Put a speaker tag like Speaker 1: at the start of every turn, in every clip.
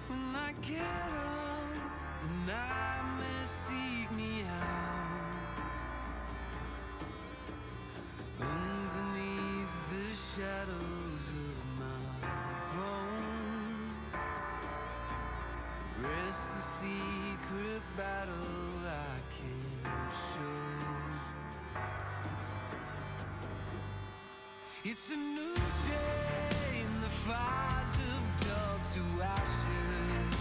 Speaker 1: When I get up, the nightmares seek me out. Underneath the shadows of my bones rests the secret battle I can't show. It's a new day and the fires have dulled to ashes.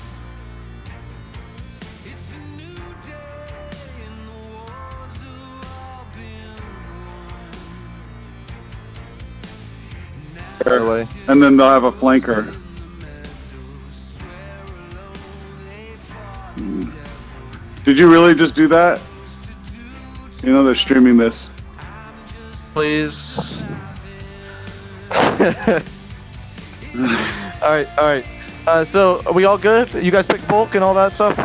Speaker 1: It's a new day and the wars have all been won.
Speaker 2: By the way. And then they'll have a flanker. Did you really just do that? You know they're streaming this.
Speaker 3: Please. Alright. So, are we all good? You guys picked Volk and all that stuff?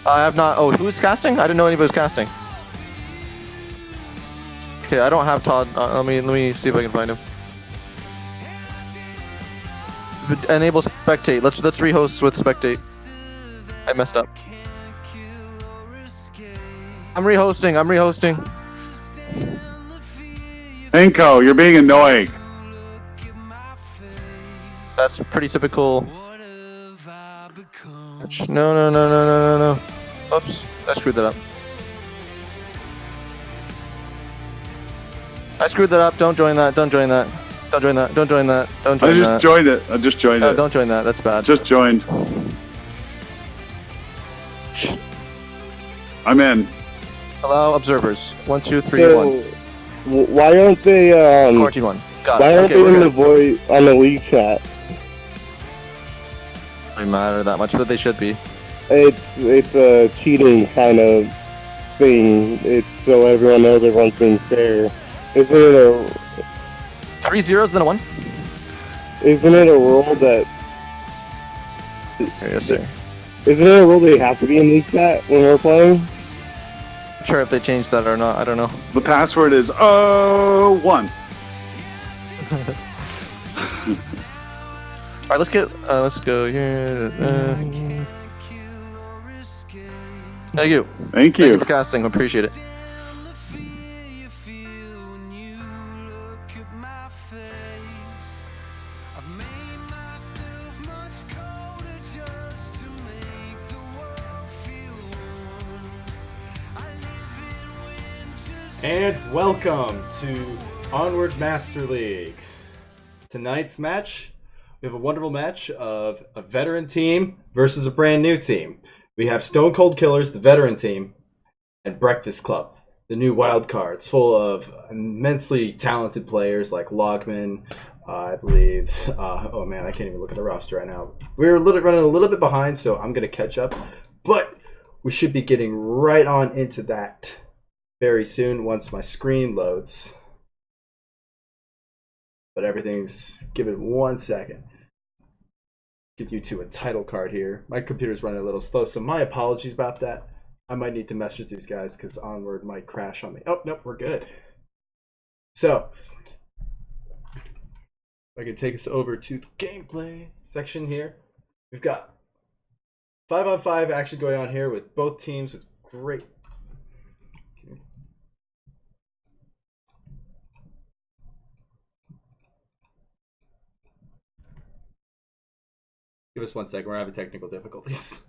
Speaker 3: I have not. Oh, who's casting? I didn't know anybody was casting. Okay, I don't have Todd. Let me see if I can find him. Enable spectate. Let's rehost with spectate. I messed up. I'm rehosting.
Speaker 2: Enko, you're being annoying.
Speaker 3: That's pretty typical. No. Oops, I screwed that up. Don't join that.
Speaker 2: I just joined it.
Speaker 3: No, don't join that. That's bad.
Speaker 2: Just joined. I'm in.
Speaker 3: Allow observers. 1, 2, 3, 1.
Speaker 4: Why aren't they
Speaker 3: Quarantine 1. Got
Speaker 4: why
Speaker 3: it.
Speaker 4: aren't
Speaker 3: Okay,
Speaker 4: they in the voice on the league chat?
Speaker 3: Doesn't matter that much, but they should be.
Speaker 4: It's a cheating kind of thing. It's so everyone knows everyone's being fair. Isn't it a
Speaker 3: 3 zeros then a 1?
Speaker 4: Isn't it a rule that?
Speaker 3: Yes, sir.
Speaker 4: Isn't it a rule that you have to be in league chat when we're playing?
Speaker 3: Not sure if they changed that or not. I don't know.
Speaker 2: The password is 1.
Speaker 3: All right, let's go here. Thank you.
Speaker 2: Thank you.
Speaker 3: Thank you for casting. I appreciate it.
Speaker 5: And welcome to Onward Master League. Tonight's match, we have a wonderful match of a veteran team versus a brand new team. We have Stone Cold Killers, the veteran team, and Breakfast Club, the new wild card. It's full of immensely talented players like Logman, I believe. Oh man, I can't even look at the roster right now. We're running a little bit behind, so I'm going to catch up. But we should be getting right on into that very soon once my screen loads. But everything's, give it 1 second. Get you to a title card here. My computer's running a little slow, so my apologies about that. I might need to message these guys because Onward might crash on me. Oh, nope, we're good. So, I can take us over to the gameplay section here. We've got 5-on-5 action going on here with both teams with great. Give us 1 second, we're having technical difficulties.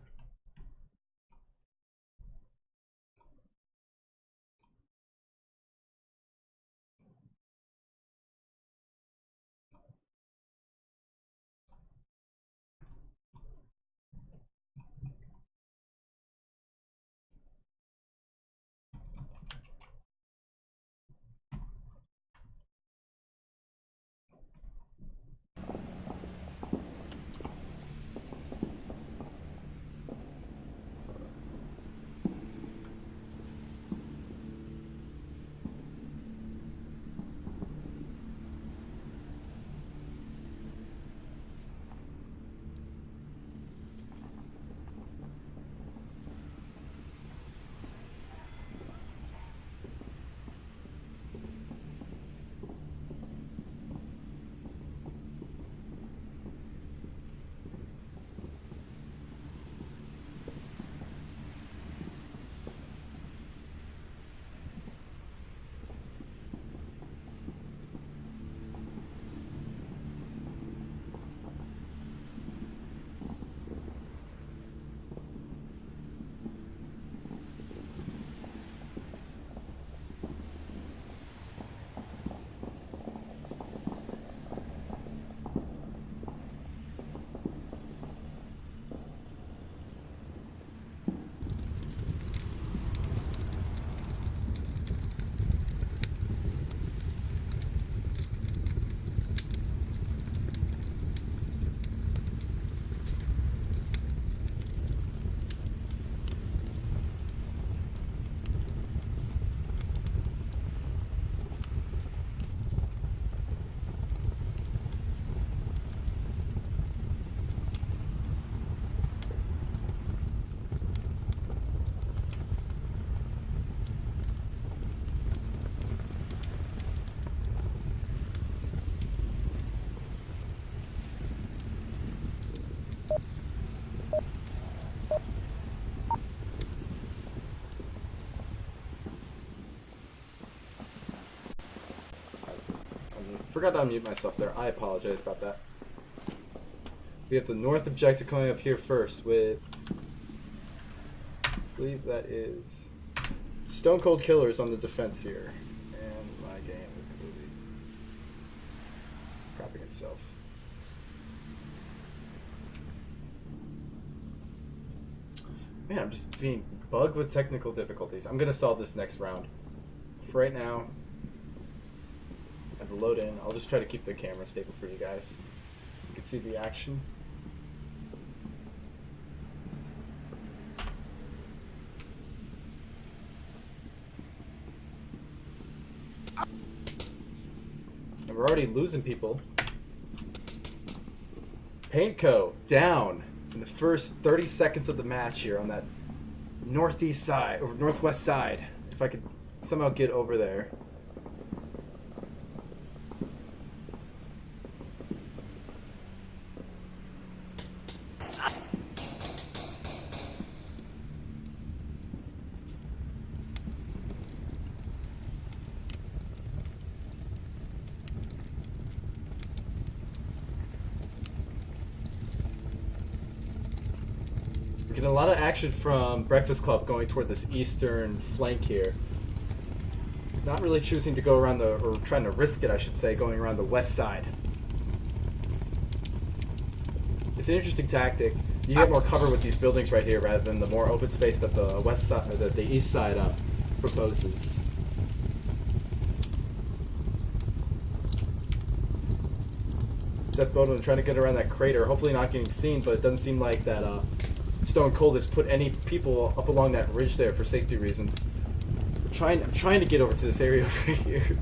Speaker 5: Forgot to unmute myself there. I apologize about that. We have the north objective coming up here first with, I believe that is Stone Cold Killers on the defense here. And my game is completely crapping itself. Man, I'm just being bugged with technical difficulties. I'm going to solve this next round. For right now, as a load in, I'll just try to keep the camera stable for you guys. You can see the action. And we're already losing people. Paintco down in the first 30 seconds of the match here on that northeast side or northwest side. If I could somehow get over there. Getting a lot of action from Breakfast Club going toward this eastern flank here. Not really choosing to go around or trying to risk it, I should say, going around the west side. It's an interesting tactic. You get more cover with these buildings right here rather than the more open space that the west side, or the east side proposes. Seth Bowden trying to get around that crater, hopefully not getting seen, but it doesn't seem like that Stone Cold has put any people up along that ridge there for safety reasons. I'm trying to get over to this area over here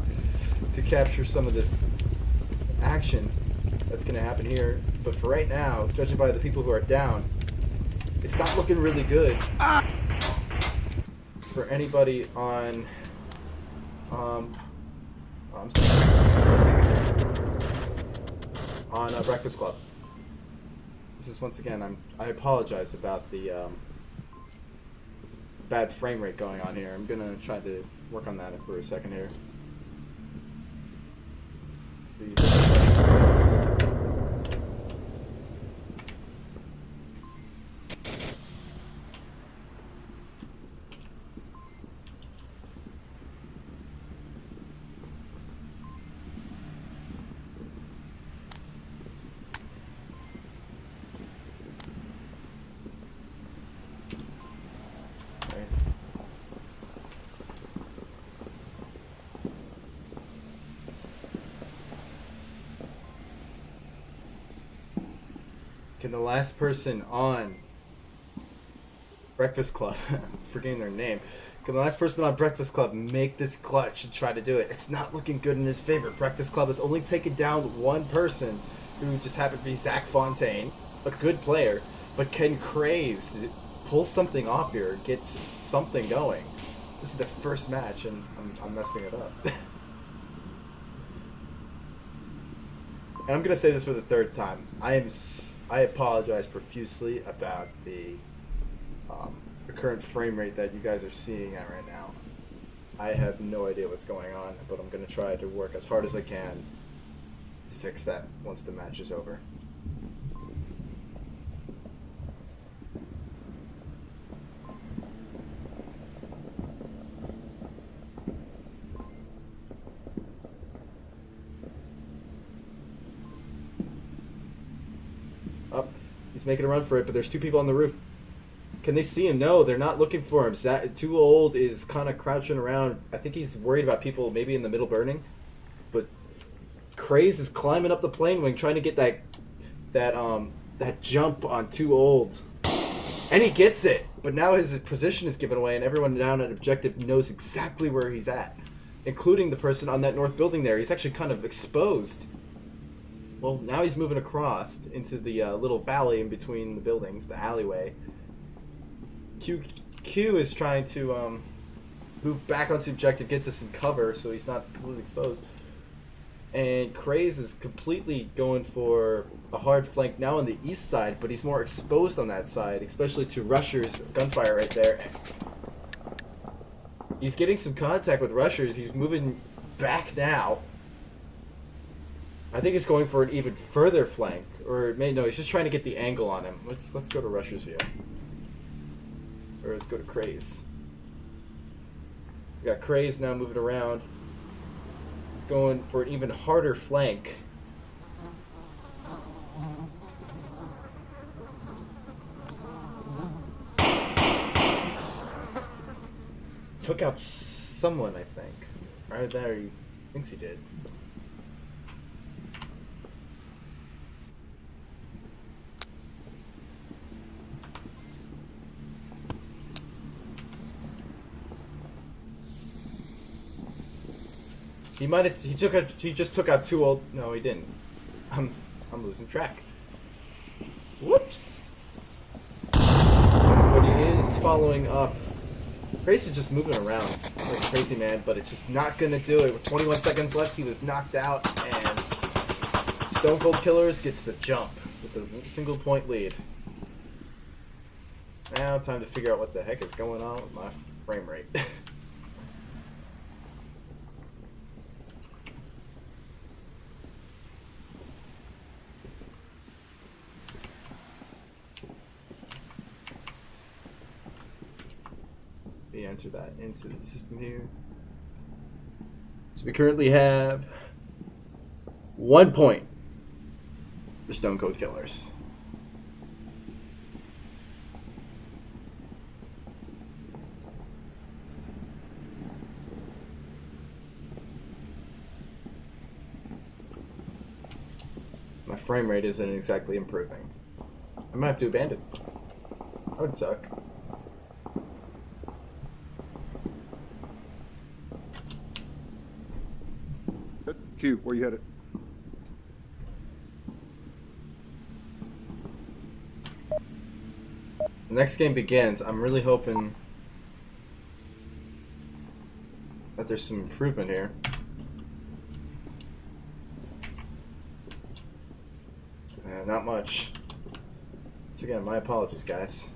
Speaker 5: to capture some of this action that's going to happen here. But for right now, judging by the people who are down, it's not looking really good for anybody on I'm sorry, on Breakfast Club. This is once again, I apologize about the bad frame rate going on here. I'm gonna try to work on that for a second here. Can the last person on Breakfast Club, I'm forgetting their name, can the last person on Breakfast Club make this clutch and try to do it? It's not looking good in his favor. Breakfast Club has only taken down one person who just happened to be Zach Fontaine, a good player, but can Craze pull something off here, get something going? This is the first match and I'm messing it up. And I'm going to say this for the third time. I apologize profusely about the current frame rate that you guys are seeing at right now. I have no idea what's going on, but I'm going to try to work as hard as I can to fix that once the match is over. Up. He's making a run for it, but there's two people on the roof. Can they see him? No, they're not looking for him. Too Old is kind of crouching around. I think he's worried about people maybe in the middle burning. But Craze is climbing up the plane wing, trying to get that jump on Too Old. And he gets it! But now his position is given away, and everyone down at Objective knows exactly where he's at. Including the person on that north building there. He's actually kind of exposed. Well, now he's moving across into the little valley in between the buildings, the alleyway. Q is trying to move back onto Objective, get to some cover so he's not completely exposed. And Craze is completely going for a hard flank now on the east side, but he's more exposed on that side, especially to Rushers' gunfire right there. He's getting some contact with Rushers. He's moving back now. I think he's going for an even further flank, or no, he's just trying to get the angle on him. Let's go to Rush's view, or let's go to Craze. We got Craze now moving around. He's going for an even harder flank. Took out someone, I think. Right there, he thinks he did. He might have. He just took out two old. No, he didn't. I'm losing track. Whoops. But he is following up. Grace is just moving around like a crazy man, but it's just not gonna do it. With 21 seconds left, he was knocked out, and Stone Cold Killers gets the jump with a single point lead. Now, time to figure out what the heck is going on with my frame rate. We enter that into the system here. So we currently have 1 point for Stone Cold Killers. My frame rate isn't exactly improving. I might have to abandon. That would suck.
Speaker 2: Q, where you headed?
Speaker 5: The next game begins. I'm really hoping that there's some improvement here. Not much. Once again, my apologies, guys.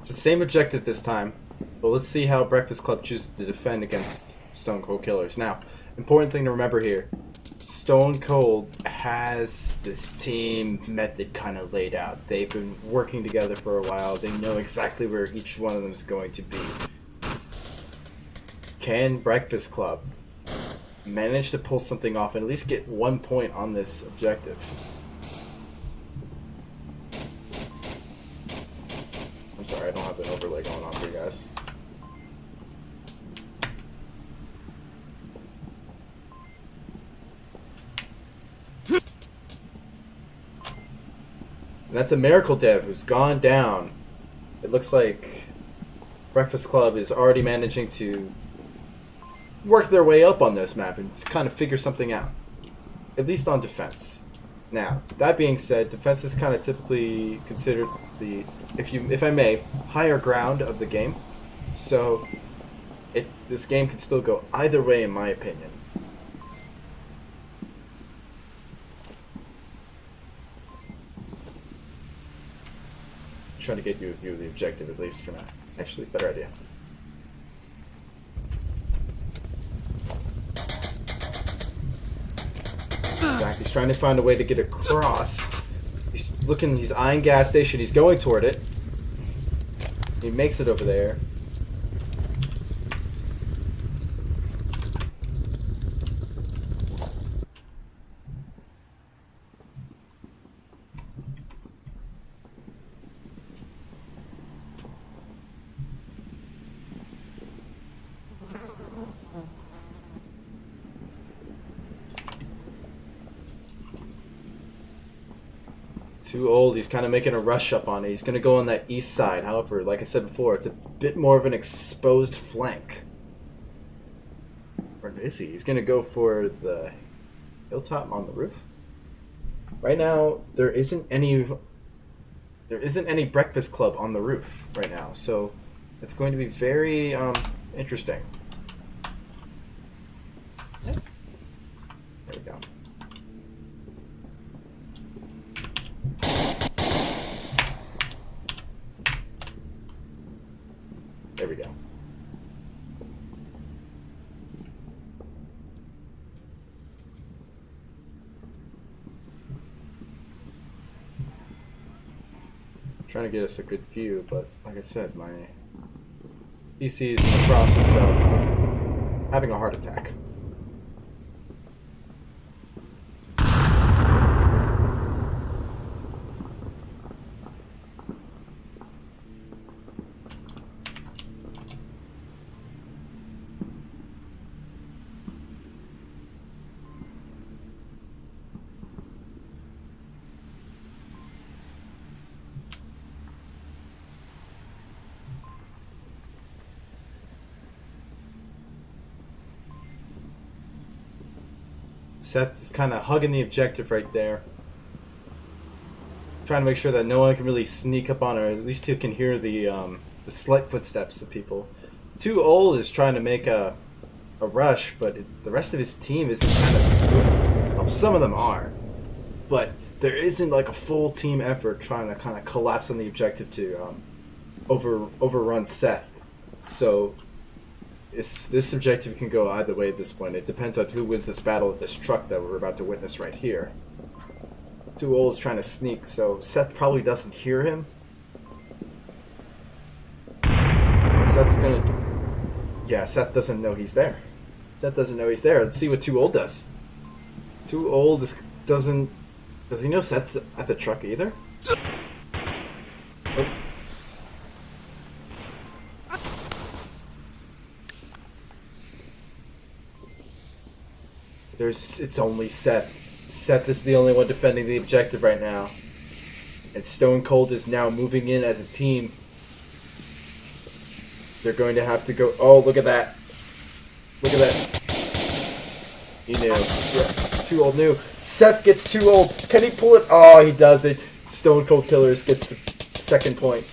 Speaker 5: The same objective this time, but let's see how Breakfast Club chooses to defend against Stone Cold Killers. Now, important thing to remember here, Stone Cold has this team method kind of laid out. They've been working together for a while. They know exactly where each one of them is going to be. Can Breakfast Club manage to pull something off and at least get 1 point on this objective? Sorry, I don't have an overlay going on for you guys. That's a Miracle Dev who's gone down. It looks like Breakfast Club is already managing to work their way up on this map and kind of figure something out. At least on defense. Now, that being said, defense is kind of typically considered the, if I may, higher ground of the game. So, this game can still go either way, in my opinion. I'm trying to get you a view of the objective, at least for now. Actually, better idea. In fact, he's trying to find a way to get across. He's eyeing gas station, he's going toward it. He makes it over there. Too old. He's kind of making a rush up on it. He's going to go on that east side. However, like I said before, it's a bit more of an exposed flank. Or is he? He's going to go for the hilltop on the roof. Right now, there isn't any breakfast club on the roof right now, so it's going to be very interesting. There we go. There we go. Trying to get us a good view, but like I said, my PC is in the process of having a heart attack. Seth's kind of hugging the objective right there. Trying to make sure that no one can really sneak up on her. At least he can hear the slight footsteps of people. Too Old is trying to make a rush, but the rest of his team isn't kind of moving. Well, some of them are, but there isn't like a full team effort trying to kind of collapse on the objective to overrun Seth. So this objective can go either way at this point. It depends on who wins this battle with this truck that we're about to witness right here. Too Old is trying to sneak, so Seth probably doesn't hear him. Seth's gonna... Yeah, Seth doesn't know he's there. Seth doesn't know he's there. Let's see what Too Old does. Too Old doesn't... Does he know Seth's at the truck either? Oh. It's only Seth. Seth is the only one defending the objective right now. And Stone Cold is now moving in as a team. They're going to have to go... Oh, look at that. Look at that. He knew. Yeah. Too Old knew. Seth gets Too Old. Can he pull it? Oh, he does it. Stone Cold Killers gets the second point.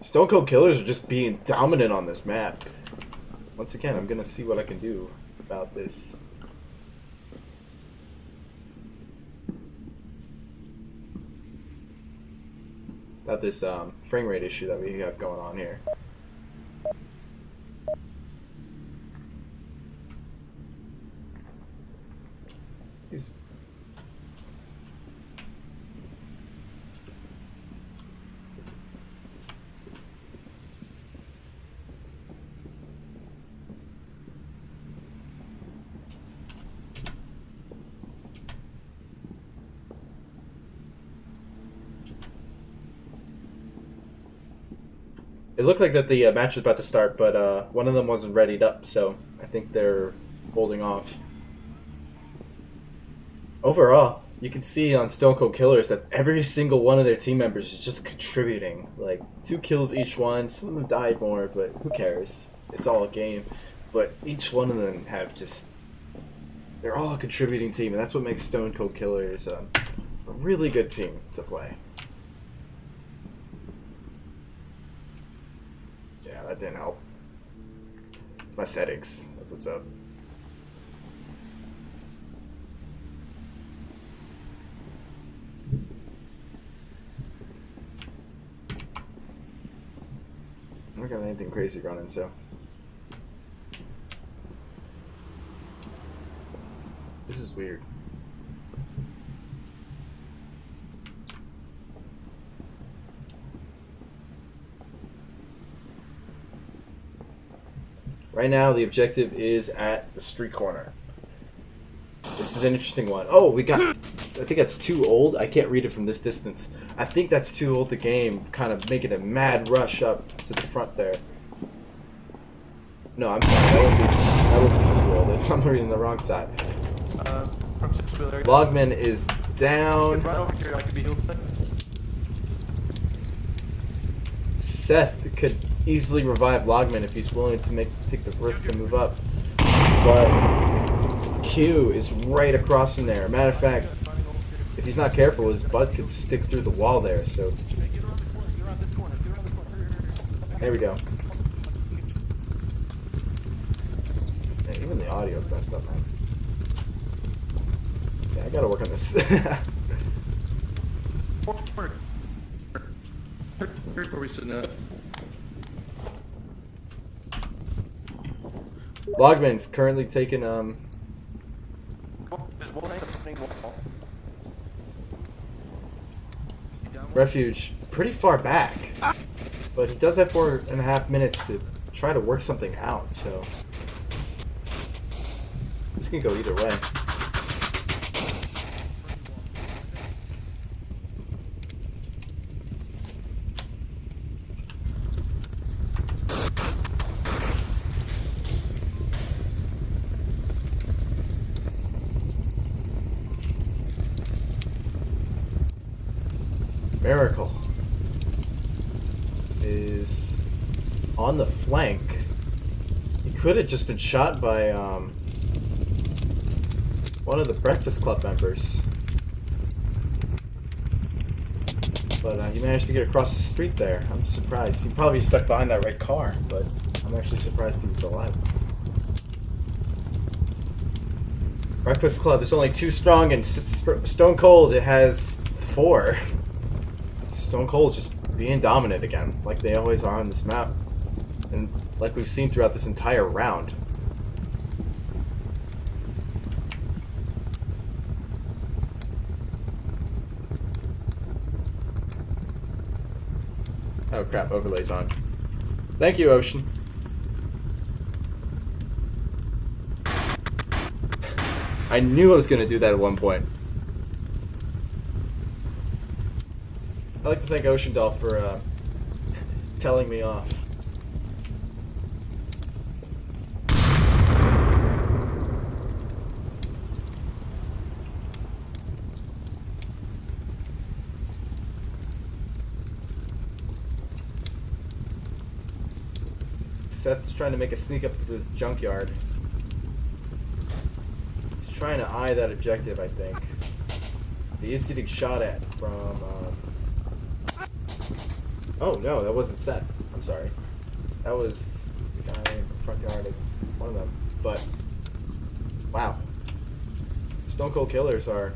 Speaker 5: Stone Cold Killers are just being dominant on this map. Once again, I'm gonna see what I can do about this. About this frame rate issue that we have going on here. Excuse me. It looked like that the match was about to start, but one of them wasn't readied up, so I think they're holding off. Overall, you can see on Stone Cold Killers that every single one of their team members is just contributing. Like, 2 kills each one. Some of them died more, but who cares? It's all a game. But each one of them have just... They're all a contributing team, and that's what makes Stone Cold Killers a really good team to play. Yeah, that didn't help. It's my settings. That's what's up. I don't got anything crazy running, so. This is weird. Right now, the objective is at the street corner. This is an interesting one. Oh, we got... I think that's Too Old. I can't read it from this distance. I think that's Too Old to game, kind of making a mad rush up to the front there. No, I'm sorry. That would be Too Old. I'm reading the wrong side. Logman is down. Seth could easily revive Logman if he's willing to take the risk to move up. But Q is right across from there. Matter of fact, if he's not careful, his butt could stick through the wall there. So there we go. Man, even the audio's messed up, man. Yeah, I gotta work on this.
Speaker 3: Where are we sitting at?
Speaker 5: Logman's currently taking refuge pretty far back, but he does have 4.5 minutes to try to work something out, so this can go either way. Miracle is on the flank. He could have just been shot by one of the Breakfast Club members, but he managed to get across the street there. I'm surprised. He probably stuck behind that red car, but I'm actually surprised he was alive. Breakfast Club is only 2 strong, and Stone Cold it has 4. Stone Cold just being dominant again, like they always are on this map, and like we've seen throughout this entire round. Oh crap, overlay's on. Thank you, Ocean. I knew I was going to do that at one point. I'd like to thank Ocean Doll for telling me off. Seth's trying to make a sneak up to the junkyard. He's trying to eye that objective, I think. He is getting shot at from... Oh no, that wasn't Seth. I'm sorry. That was the guy in the front yard of one of them. But, wow. Stone Cold Killers are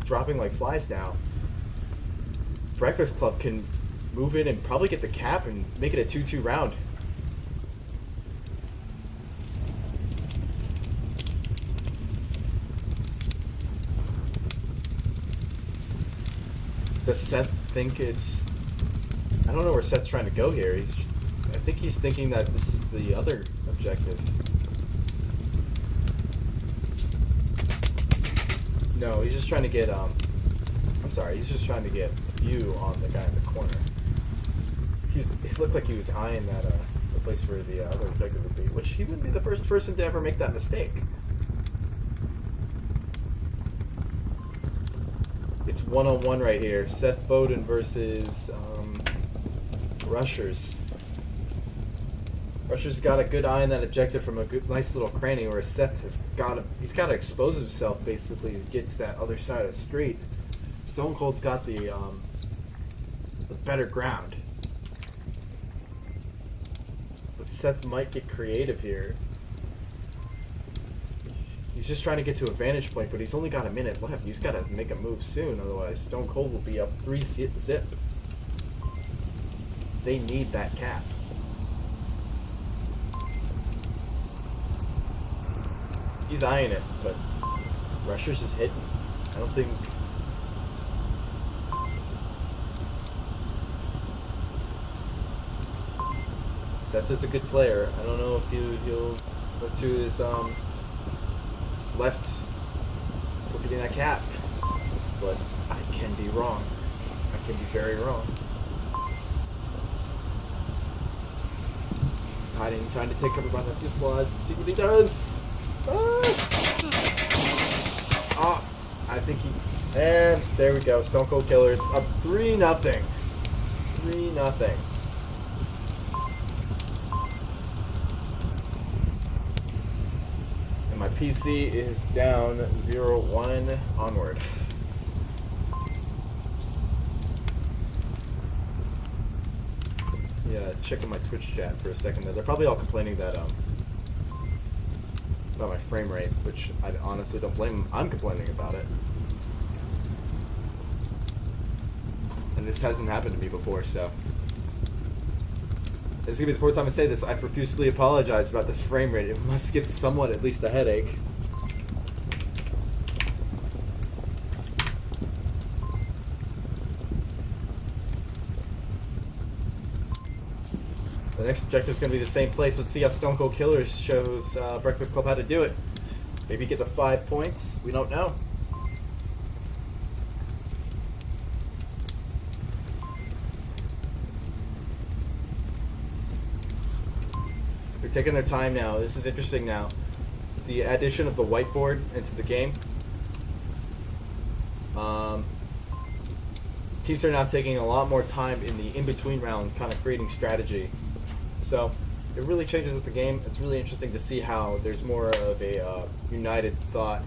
Speaker 5: dropping like flies now. Breakfast Club can move in and probably get the cap and make it a 2-2 round. Does Seth think it's... I don't know where Seth's trying to go here. I think he's thinking that this is the other objective. No, he's just trying to get, I'm sorry, he's just trying to get view on the guy in the corner. It looked like he was eyeing that, the place where the other objective would be, which he wouldn't be the first person to ever make that mistake. It's 1-on-1 right here. Seth Bowden versus, Rushers. Rushers got a good eye on that objective from a good, nice little cranny, where Seth he's got to expose himself basically to get to that other side of the street. Stone Cold's got the better ground, but Seth might get creative here. He's just trying to get to a vantage point, but he's only got a minute left. He's got to make a move soon, otherwise Stone Cold will be up 3-zip. They need that cap. He's eyeing it, but Rushers is hitting. I don't think... Seth is a good player. I don't know if he'll go to his left for getting that cap, but I can be wrong. I can be very wrong. He's hiding, trying to take cover by the fuselage. See what he does. Ah, I think he. And there we go. Stone Cold Killers up 3-0. 3-0. PC is down 0-1 onward. Yeah, checking my Twitch chat for a second there. They're probably all complaining that about my frame rate, which I honestly don't blame them. I'm complaining about it. And this hasn't happened to me before, so this is gonna be the fourth time I say this. I profusely apologize about this frame rate. It must give someone at least a headache. The next objective is going to be the same place. Let's see how Stone Cold Killers shows Breakfast Club how to do it. Maybe get the 5 points. We don't know. They're taking their time now. This is interesting now. The addition of the whiteboard into the game. Teams are now taking a lot more time in the in-between round, kind of creating strategy. So it really changes up the game. It's really interesting to see how there's more of a united thought.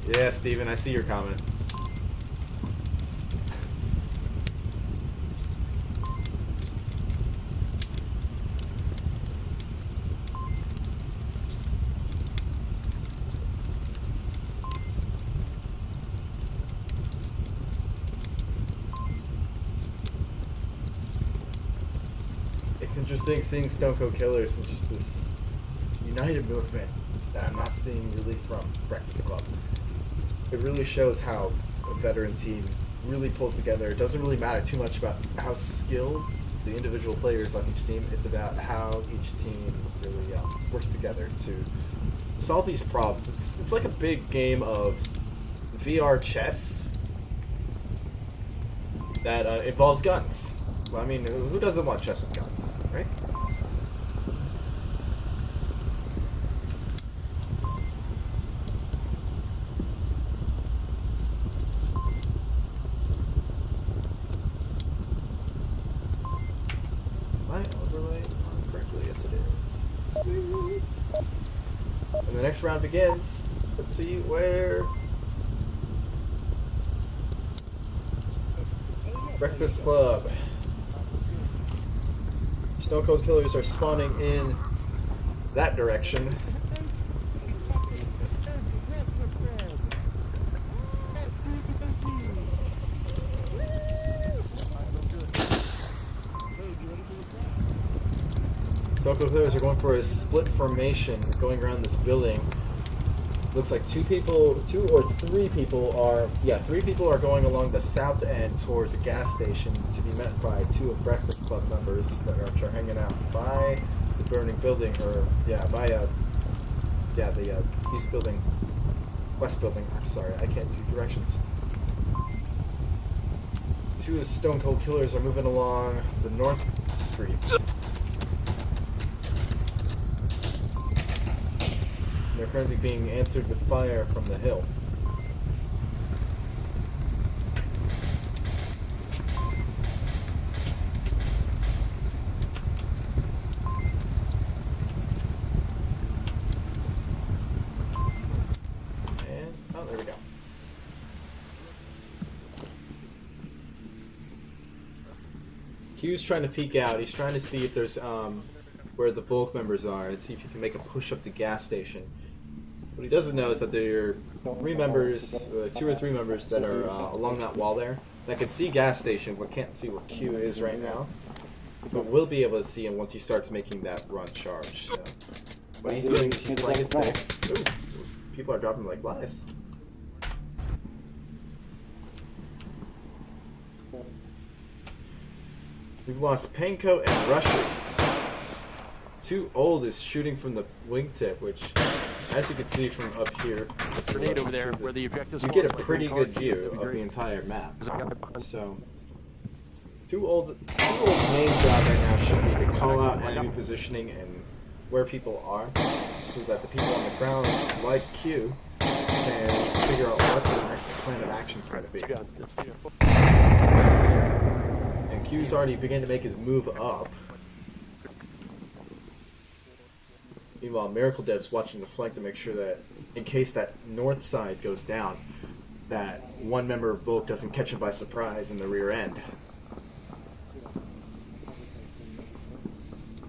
Speaker 5: Yeah, Steven, I see your comment. It's interesting seeing Stone Cold Killers and just this united movement that I'm not seeing really from Breakfast Club. It really shows how a veteran team really pulls together. It doesn't really matter too much about how skilled the individual players on each team. It's about how each team really works together to solve these problems. It's like a big game of VR chess that involves guns. Well, I mean, who doesn't want chess with guns, right? My overlay on correctly? Yes, it is. Sweet. And the next round begins. Let's see where Breakfast Club. Stone Cold Killers are spawning in that direction. Stone Cold Killers are going for a split formation going around this building. Looks like two or three people are going along the south end towards the gas station to be met by two of Breakfast Club members that are hanging out by the burning building, or the east building, west building. I'm sorry, I can't do directions. Two of the Stone Cold Killers are moving along the north street. They're currently being answered with fire from the hill. And, oh, there we go. Q's trying to peek out. He's trying to see if there's, where the Volk members are, and see if he can make a push up the gas station. What he doesn't know is that there are two or three members that are along that wall there that can see gas station but can't see where Q is right now. But will be able to see him once he starts making that run charge. So what he's doing is he's playing it safe. Ooh, people are dropping like flies. We've lost Panko and Rushers. Too Old is shooting from the wingtip, which, as you can see from up here,
Speaker 6: Grenade over there, where the objectives
Speaker 5: you get a pretty good view of the entire map. So, Two old main job right now should be to call out enemy positioning and where people are, so that the people on the ground, like Q, can figure out what the next plan of action is going to be. And Q's already beginning to make his move up. Meanwhile, Miracle Dev's watching the flank to make sure that, in case that north side goes down, that one member of Bulk doesn't catch him by surprise in the rear end.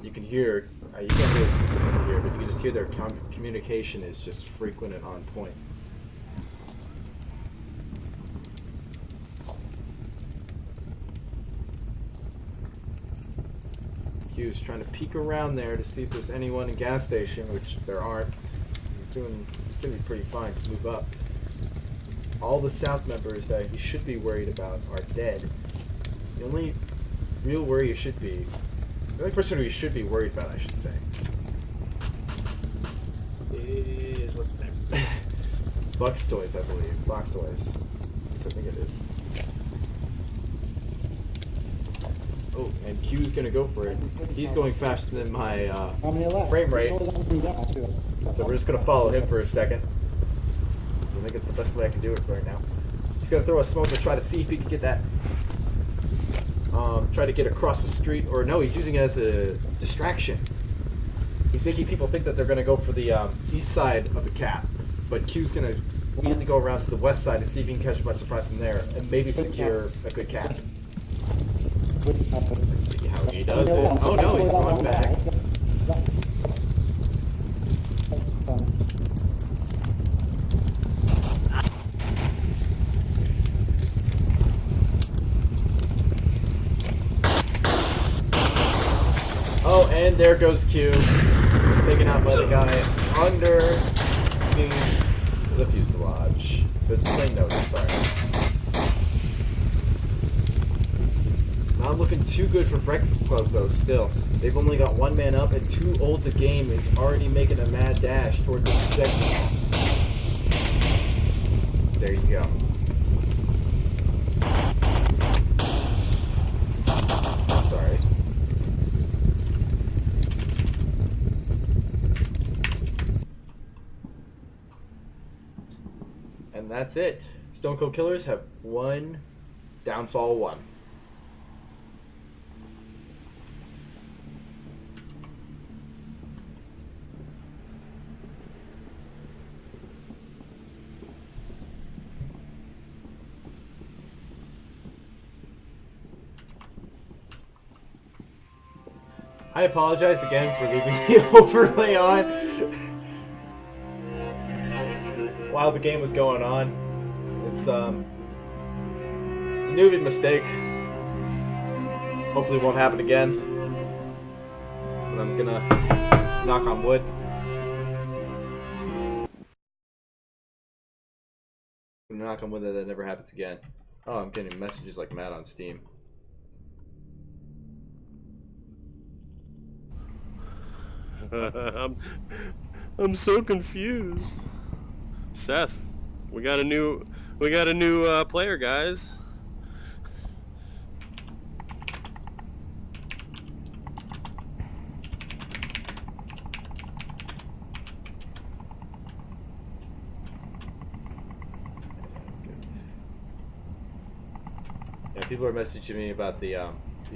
Speaker 5: You can hear, you can't hear it specifically here, but you can just hear their communication is just frequent and on point. Q's trying to peek around there to see if there's anyone in gas station, which there aren't. So he's gonna be pretty fine to move up. All the South members that he should be worried about are dead. The only real worry you should be, the only person who you should be worried about, I should say, is what's his name? Bucks Toys, I believe. Box Toys. Yes, I think it is. Oh, and Q's gonna go for it. He's going faster than my frame rate. So we're just gonna follow him for a second. I think it's the best way I can do it right now. He's gonna throw a smoke to try to see if he can get that. Try to get across the street, or no, he's using it as a distraction. He's making people think that they're gonna go for the east side of the cap, but Q's gonna immediately go around to the west side and see if he can catch him by surprise from there, and maybe secure a good cap. Let's see how he does it. Oh no, he's going back. Oh, and there goes Q. Was taken out by the guy under the fuselage. The plane nose, I'm sorry. It's not looking too good for Breakfast Club, though, still. They've only got one man up, and Too Old to Game is already making a mad dash toward the objective. There you go. I'm sorry. And that's it. Stone Cold Killers have one, downfall one. I apologize again for leaving the overlay on while the game was going on. It's a newbie mistake. Hopefully it won't happen again. But I'm gonna knock on wood. I'm gonna knock on wood that never happens again. Oh, I'm getting messages like mad on Steam.
Speaker 6: I'm so confused. Seth, we got a new player, guys.
Speaker 5: That's good. Yeah, people are messaging me about the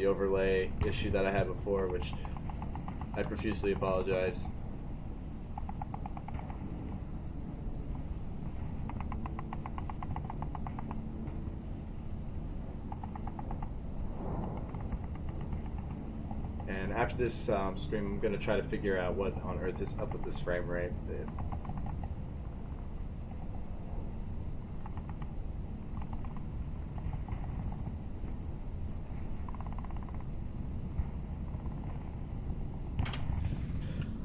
Speaker 5: overlay issue that I had before, which I profusely apologize. And after this stream, I'm going to try to figure out what on earth is up with this frame rate.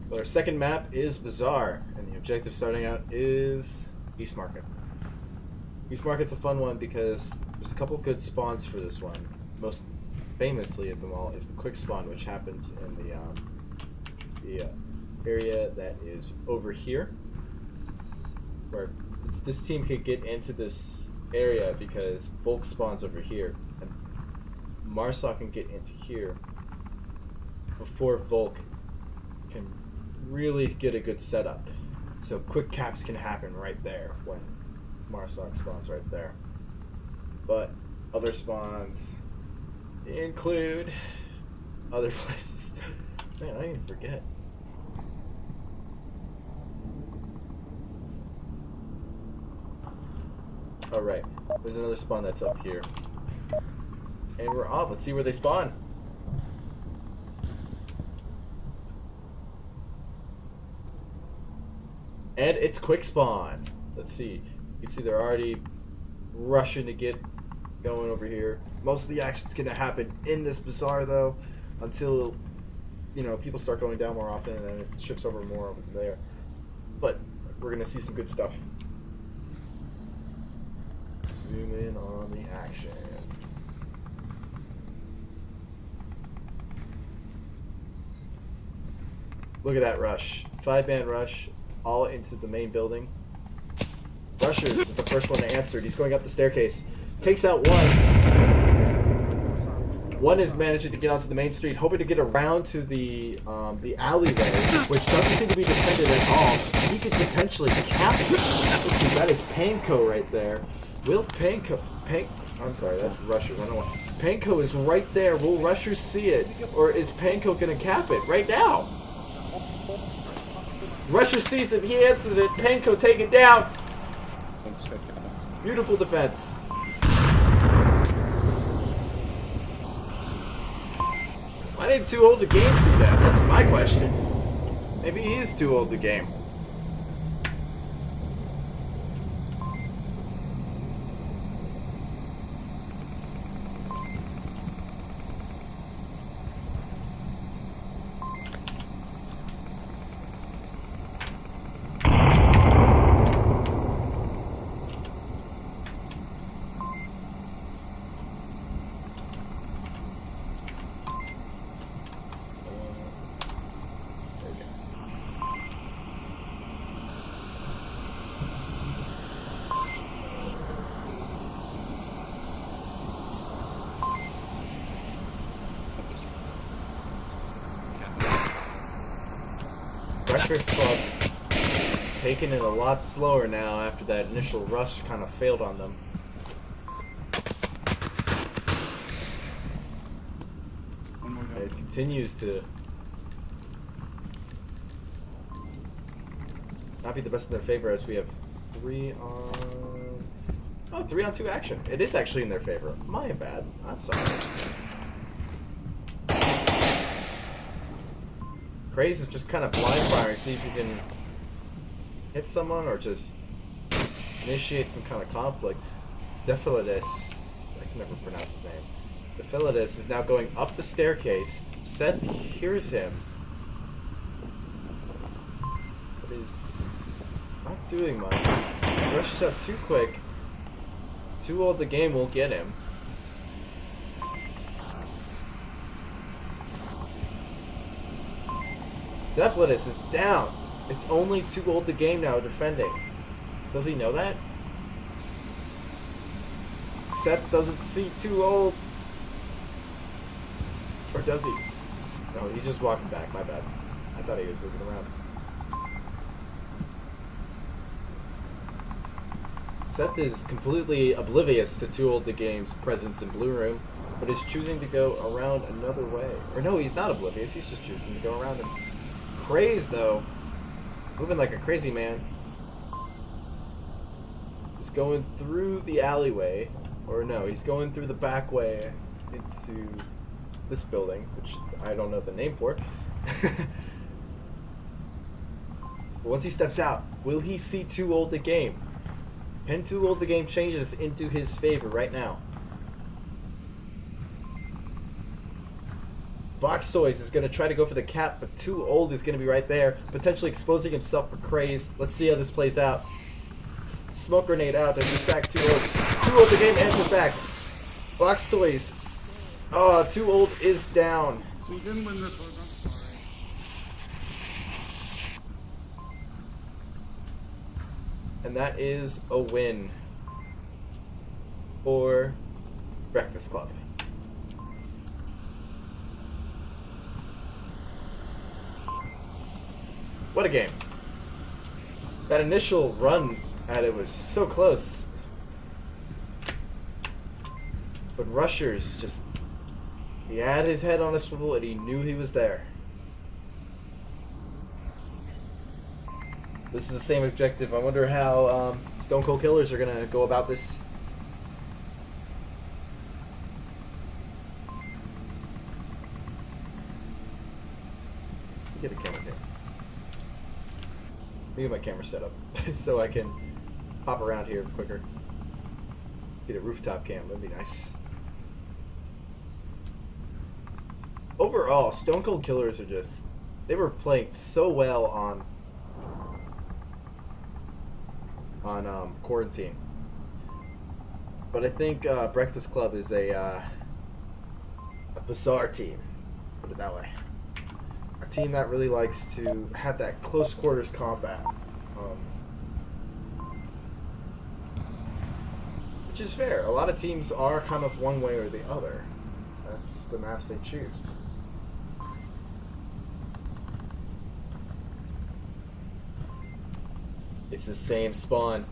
Speaker 5: Well, our second map is Bazaar, and the objective starting out is East Market. East Market's a fun one because there's a couple good spawns for this one. Most famously at the mall is the quick spawn, which happens in the area that is over here, where this team could get into this area because Volk spawns over here. And Marsoc can get into here before Volk can really get a good setup. So quick caps can happen right there when Marsoc spawns right there. But other spawns include other places. Man, I even forget. Alright, there's another spawn that's up here. And we're off. Let's see where they spawn. And it's quick spawn. Let's see. You can see they're already rushing to get going over here. Most of the action's gonna happen in this bazaar though, until people start going down more often, and then it shifts over more over there. But we're gonna see some good stuff. Zoom in on the action. Look at that rush. 5-man rush, all into the main building. Rushers is the first one to answer. He's going up the staircase. Takes out one. One is managing to get onto the main street, hoping to get around to the alleyway, which doesn't seem to be defended at all. He could potentially cap it. Let's see, that is Panko right there. Will Panko... I'm sorry, that's Rushers. I don't want... Panko is right there. Will Rushers see it? Or is Panko going to cap it right now? Rusher sees it. He answers it. Panko take it down. Beautiful defense. Why didn't Too Old to Game see that? That's my question. Maybe he's too old to game. Breakfast Club taking it a lot slower now after that initial rush kind of failed on them. It continues to not be the best in their favor as we have 3 on 2 action. It is actually in their favor. My bad. I'm sorry. Craze is just kind of blind firing, see if you can hit someone or just initiate some kind of conflict. Dephilidus, I can never pronounce his name. Dephilidus is now going up the staircase. Seth hears him, but he's not doing much. Rushes up too quick. Too Old the Game will get him. Dephilidus is down. It's only Too Old the Game now defending. Does he know that? Seth doesn't see Too Old. Or does he? No, he's just walking back. My bad. I thought he was moving around. Seth is completely oblivious to Too Old the Game's presence in Blue Room, but is choosing to go around another way. Or no, he's not oblivious. He's just choosing to go around him. Craze, though, moving like a crazy man, is going through the alleyway, or no, he's going through the back way into this building, which I don't know the name for. But once he steps out, will he see Too Old the Game? Can Too Old the Game change this into his favor right now? Box Toys is going to try to go for the cap, but Too Old is going to be right there, potentially exposing himself for Craze. Let's see how this plays out. Smoke grenade out, and he's back Too Old. Too Old the Game answers back. Box Toys. Oh, Too Old is down.
Speaker 2: We didn't win this one.
Speaker 5: And that is a win for Breakfast Club. What a game. That initial run at it was so close. But Rushers just... He had his head on a swivel and he knew he was there. This is the same objective. I wonder how Stone Cold Killers are going to go about this. Get a camera here. Let me get my camera set up so I can hop around here quicker. Get a rooftop cam. That'd be nice. Overall, Stone Cold Killers are just... They were playing so well on Quarantine. But I think Breakfast Club is a bizarre team. Put it that way. A team that really likes to have that close quarters combat. Which is fair. A lot of teams are kind of one way or the other. That's the maps they choose. It's the same spawn.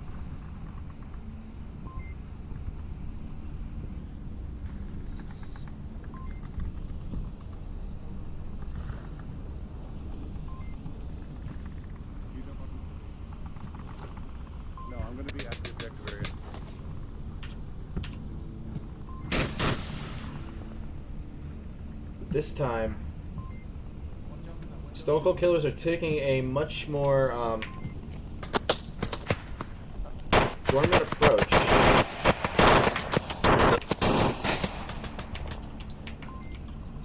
Speaker 2: No, I'm gonna be at the objective area.
Speaker 5: This time, Stone Cold Killers are taking a much more dormant approach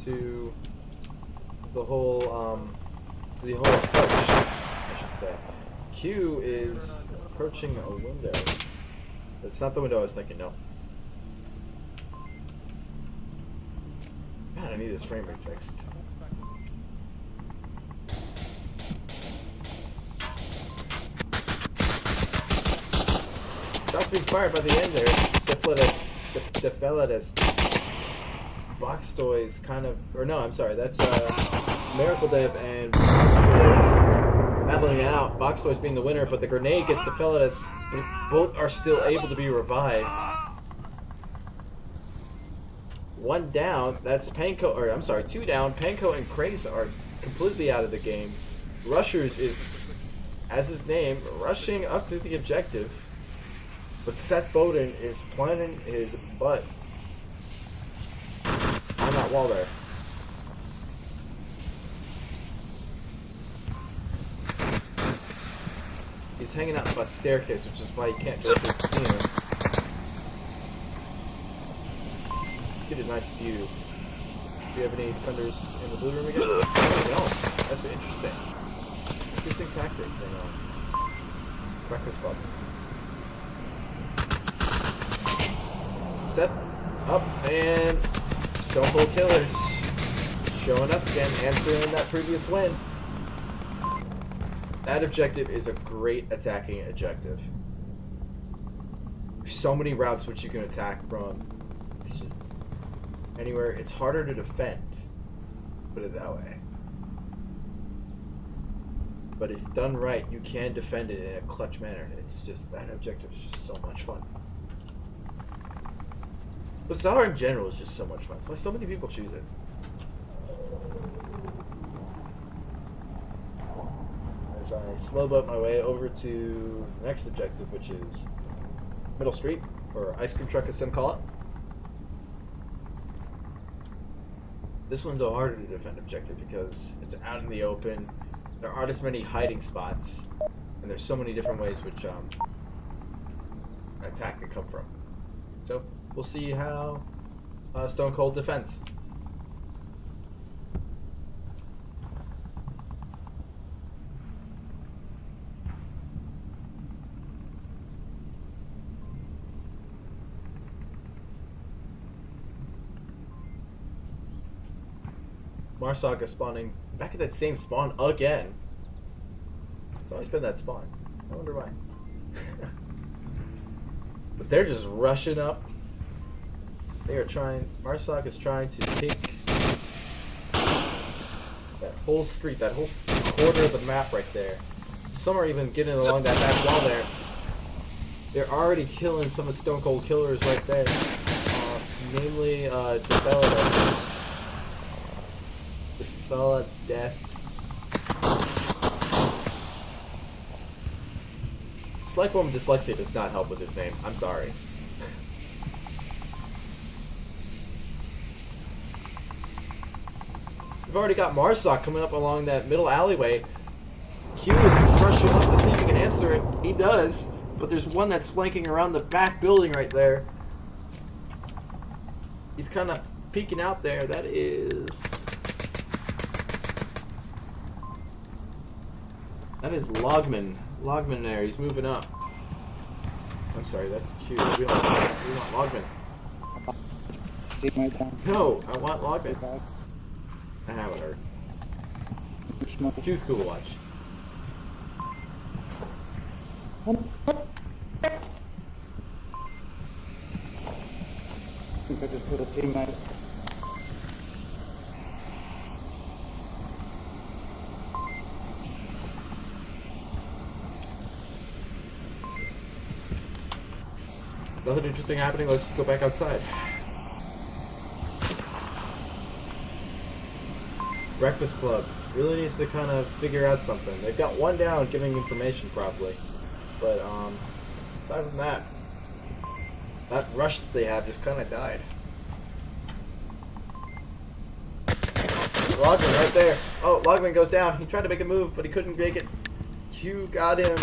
Speaker 5: to the whole approach, I should say. Q is approaching a window. It's not the window I was thinking, no. God, I need this frame rate fixed. Shots being fired by the end there. The fella that's Boxtoys kind of, or no, I'm sorry, that's Miracle Dev and Boxtoys battling it out. Boxtoys being the winner, but the grenade gets the fella that's, both are still able to be revived. One down, that's Panko, or I'm sorry, two down. Panko and Craze are completely out of the game. Rushers is, as his name, rushing up to the objective. But Seth Bowden is planting his butt on that wall there. He's hanging out by a staircase, which is why you can't directly see him. Get a nice view. Do you have any defenders in the blue room again? No. That's interesting. Interesting tactic from Breakfast Club. Seth up, and Stone Cold Killers showing up again, answering that previous win. That objective is a great attacking objective. There's so many routes which you can attack from. It's just anywhere. It's harder to defend, put it that way. But if done right, you can defend it in a clutch manner. It's just, that objective is just so much fun. Bazaar in general is just so much fun. That's why so many people choose it. As I slow boat my way over to the next objective, which is Middle Street, or Ice Cream Truck as some call it. This one's a harder to defend objective because it's out in the open. There aren't as many hiding spots, and there's so many different ways which an attack can come from. So we'll see how Stone Cold defends. Marsaga spawning back at that same spawn again. It's always been that spawn. I wonder why. But they're just rushing up. They are trying. Marsaga is trying to take that whole street, that whole corner of the map right there. Some are even getting along that back wall there. They're already killing some of Stone Cold Killers right there. Namely, Defelades. Slight form of dyslexia does not help with his name. I'm sorry. We've already got Marsoc coming up along that middle alleyway. Q is rushing up to see if he can answer it. He does, but there's one that's flanking around the back building right there. He's kind of peeking out there. That is Logman. Logman there. He's moving up. I'm sorry, that's Q. We want Logman. No, I want Logman. I haven't heard. Q's cool to watch.
Speaker 7: I think I just put a teammate.
Speaker 5: Nothing interesting happening, let's just go back outside. Breakfast Club really needs to kind of figure out something. They've got one down giving information probably. But aside from that, that rush that they have just kind of died. Logman right there. Oh, Logman goes down. He tried to make a move, but he couldn't make it. Q got him.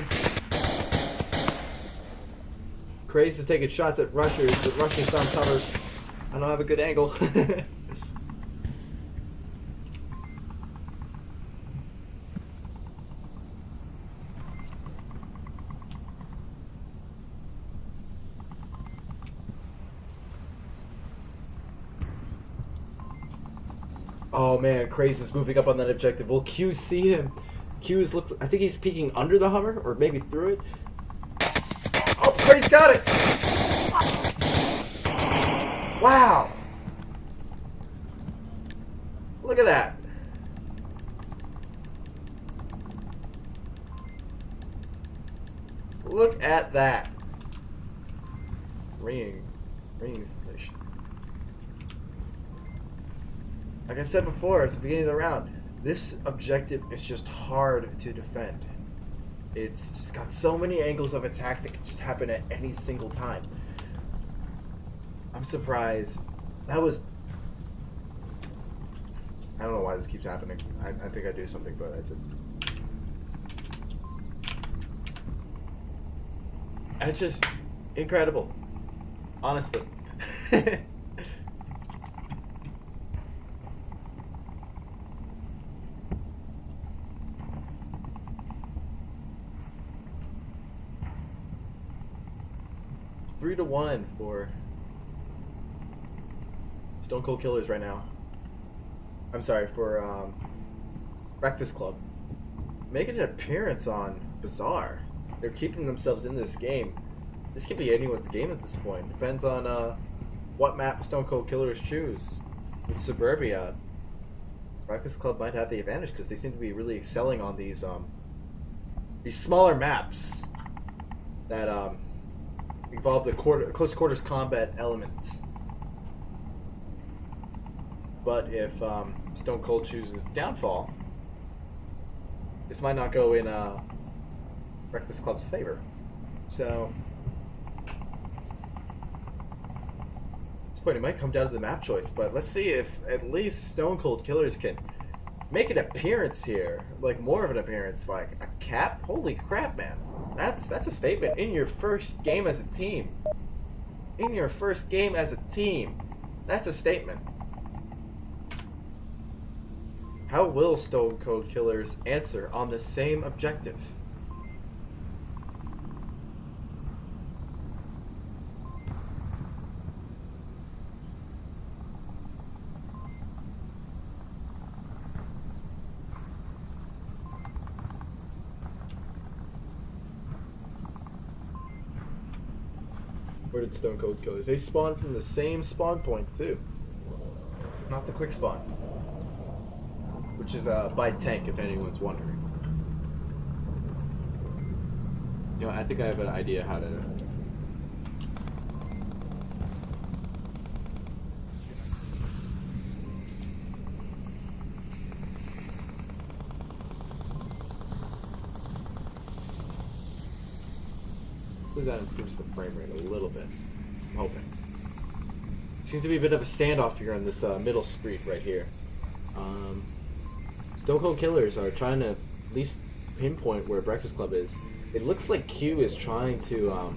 Speaker 5: Craze is taking shots at rushers, but rushers found cover. I don't have a good angle. Oh man, Craze is moving up on that objective. Will Q see him? Looks. I think he's peeking under the Hummer, or maybe through it. Oh, Craze got it! Wow! Look at that. Look at that. Ringing sensation. Like I said before at the beginning of the round, this objective is just hard to defend. It's just got so many angles of attack that can just happen at any single time. I'm surprised. That was... I don't know why this keeps happening. I think I do something, but I just... It's just incredible. Honestly. 3-1 for Stone Cold Killers right now. I'm sorry, for Breakfast Club. Making an appearance on Bazaar. They're keeping themselves in this game. This could be anyone's game at this point. Depends on what map Stone Cold Killers choose. With Suburbia, Breakfast Club might have the advantage because they seem to be really excelling on these smaller maps that involve the close quarters combat element. But if Stone Cold chooses Downfall, this might not go in Breakfast Club's favor. So at this point it might come down to the map choice, but let's see if at least Stone Cold Killers can make an appearance here. Like more of an appearance, like a cap? Holy crap, man. That's a statement in your first game as a team. In your first game as a team. That's a statement. How will Stone Cold Killers answer on the same objective? Where did Stone Cold Killers? They spawned from the same spawn point too. Not the quick spawn. which is by tank, if anyone's wondering. You know, I think I have an idea how to. So that improves the frame rate a little bit. I'm hoping. Seems to be a bit of a standoff here on this middle street right here. Stone Cold Killers are trying to at least pinpoint where Breakfast Club is. It looks like Q is trying to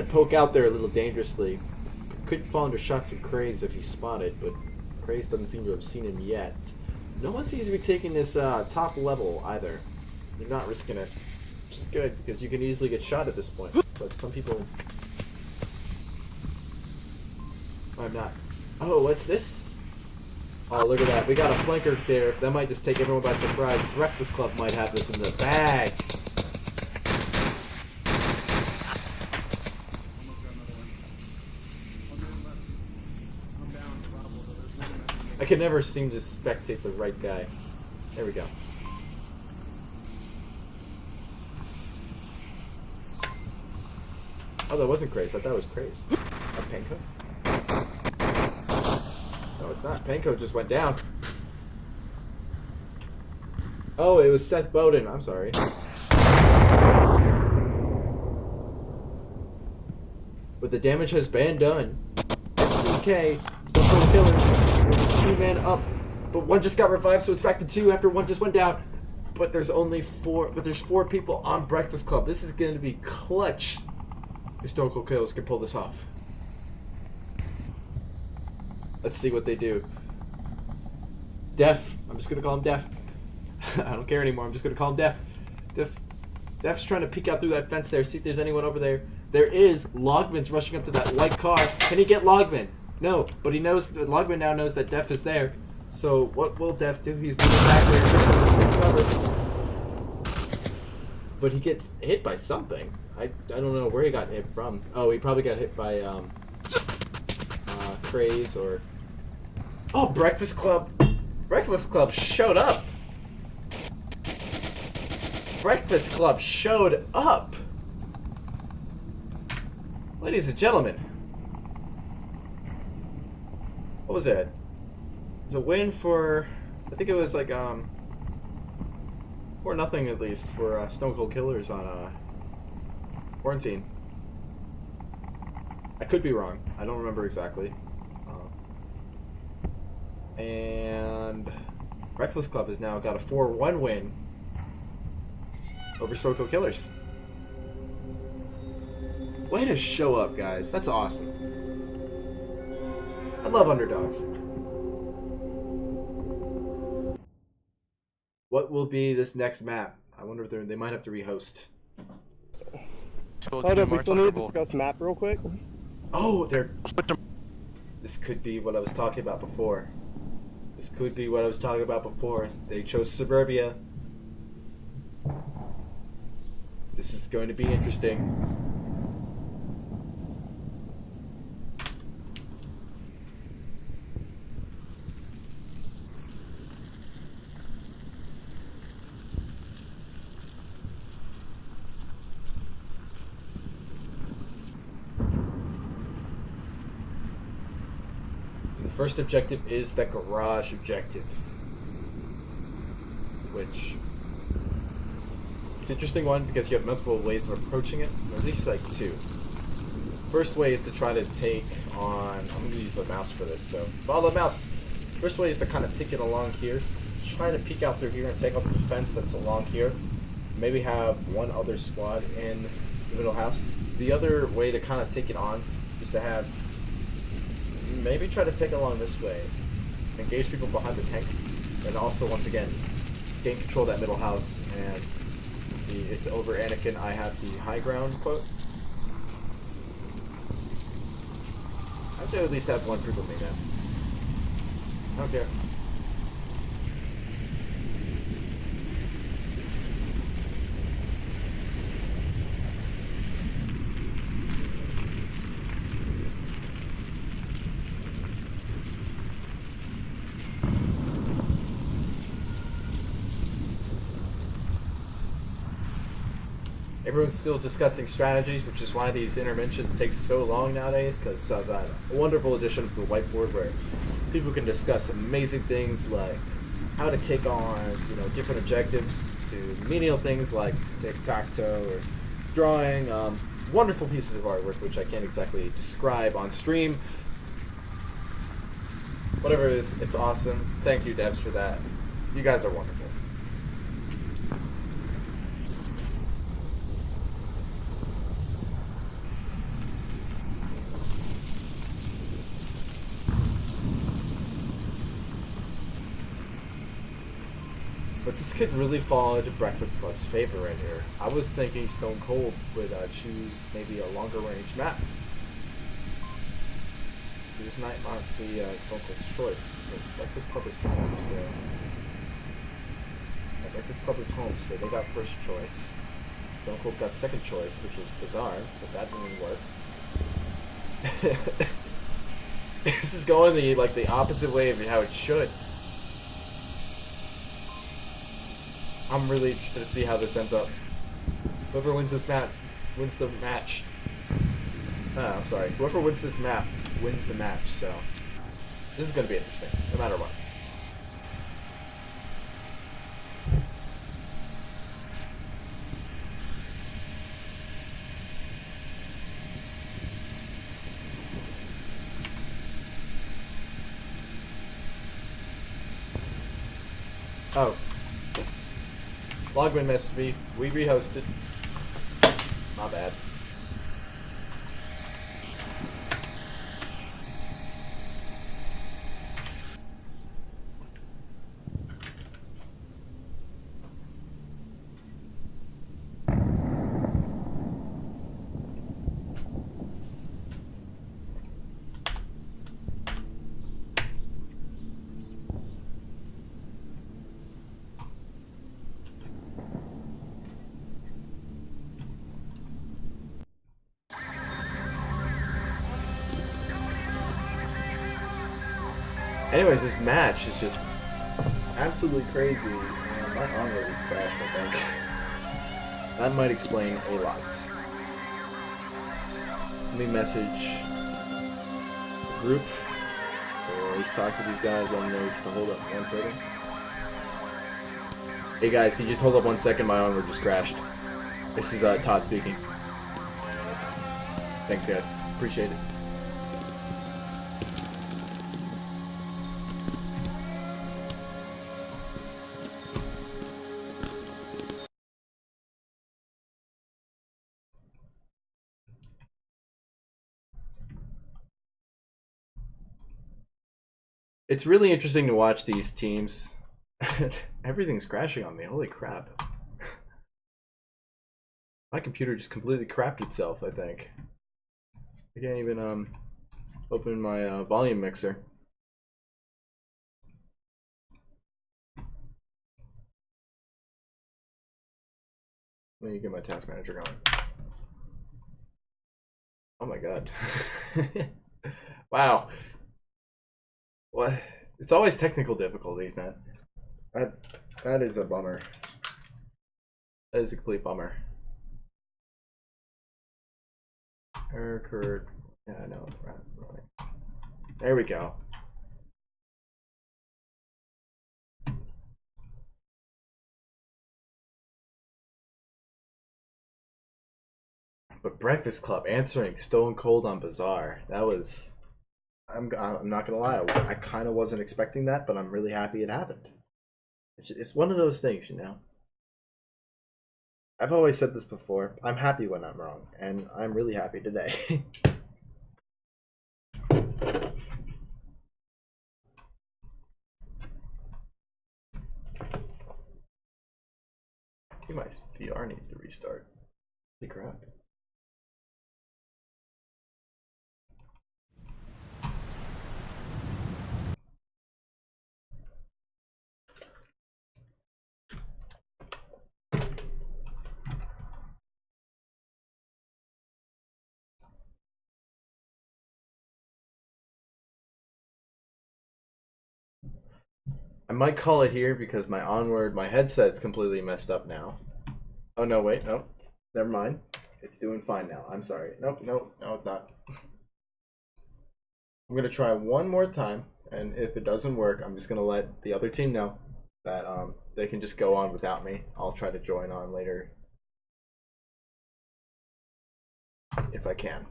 Speaker 5: poke out there a little dangerously. Could fall under shots of Craze if he's spotted, but Craze doesn't seem to have seen him yet. No one seems to be taking this top level either. You're not risking it, which is good because you can easily get shot at this point. But some people, I'm not. Oh, what's this? Oh, look at that. We got a flanker there. That might just take everyone by surprise. Breakfast Club might have this in the bag. I can never seem to spectate the right guy. There we go. Oh, that wasn't Craze. I thought it was Craze. Panko? No, it's not. Panko just went down. Oh, it was Seth Bowden. I'm sorry. But the damage has been done. SCK, Stone Cold Killers, with 2 men up. But one just got revived, so it's back to 2 after one just went down. But there's only 4. But there's 4 people on Breakfast Club. This is going to be clutch. If Stone Cold Killers can pull this off. Let's see what they do. Def. I'm just going to call him Def. I don't care anymore. I'm just going to call him Def. Def's trying to peek out through that fence there. See if there's anyone over there. There is. Logman's rushing up to that white car. Can he get Logman? No. But he knows. Logman now knows that Def is there. So what will Def do? He's moving back there. But he gets hit by something. I don't know where he got hit from. Oh, he probably got hit by Craze or... Oh, Breakfast Club. Breakfast Club showed up. Breakfast Club showed up. Ladies and gentlemen. What was it? It was a win for... I think it was like, 4-0 at least for Stone Cold Killers on Quarantine. I could be wrong. I don't remember exactly. And Breakfast Club has now got a 4-1 win over Stone Cold Killers. Way to show up, guys. That's awesome. I love underdogs. What will be this next map? I wonder if they might have to rehost.
Speaker 4: Hold up, we still need to discuss map real quick.
Speaker 5: Oh, this could be what I was talking about before. This could be what I was talking about before. They chose Suburbia. This is going to be interesting. First objective is the garage objective, which it's an interesting one because you have multiple ways of approaching it, or at least like 2. First way is to try to take on, I'm going to use the mouse for this, so follow the mouse. First way is to kind of take it along here, try to peek out through here and take out the defense that's along here. Maybe have one other squad in the middle house. The other way to kind of take it on is to have maybe try to take it along this way, engage people behind the tank, and also once again gain control of that middle house. And it's over Anakin, I have the high ground quote. I have to at least have one group of me now. I don't care. everyone's still discussing strategies, which is why these interventions take so long nowadays, because of that wonderful addition of the whiteboard where people can discuss amazing things like how to take on, you know, different objectives to menial things like tic-tac-toe or drawing. Wonderful pieces of artwork, which I can't exactly describe on stream. Whatever it is, it's awesome. Thank you, devs, for that. You guys are wonderful. But this could really fall into Breakfast Club's favor right here. I was thinking Stone Cold would choose maybe a longer range map. This might mark the Stone Cold's choice, but Breakfast Club is home, so... Yeah, Breakfast Club is home, so they got first choice. Stone Cold got second choice, which was bizarre, but that didn't work. This is going the opposite way of how it should. I'm really interested to see how this ends up. Whoever wins this match wins the match. Oh, I'm sorry. Whoever wins this map wins the match, so this is going to be interesting, no matter what. Oh. Logman missed me. We rehosted. My bad. Anyways, this match is just absolutely crazy. Man, my Onward was crashed, I think. That might explain a lot. Let me message the group, or at least talk to these guys, let them know just to hold up 1 second. Hey guys, can you just hold up 1 second? My Onward just crashed. This is Todd speaking. Thanks guys, appreciate it. It's really interesting to watch these teams. Everything's crashing on me. Holy crap. My computer just completely crapped itself, I think. I can't even open my volume mixer. Let me get my task manager going. Oh my god. Wow. What? It's always technical difficulties, man. That is a bummer. That is a complete bummer. Error occurred. Yeah, I know. Right. There we go. But Breakfast Club answering Stone Cold on Bazaar. That was... I'm not gonna lie, I kind of wasn't expecting that, but I'm really happy it happened. It's one of those things, you know. I've always said this before. I'm happy when I'm wrong, and I'm really happy today. I think my VR needs to restart. Holy crap. I might call it here because my Onward, my headset's completely messed up now. Oh no, wait, no. Never mind. It's doing fine now. I'm sorry. Nope, no, it's not. I'm gonna try one more time, and if it doesn't work, I'm just gonna let the other team know that they can just go on without me. I'll try to join on later if I can.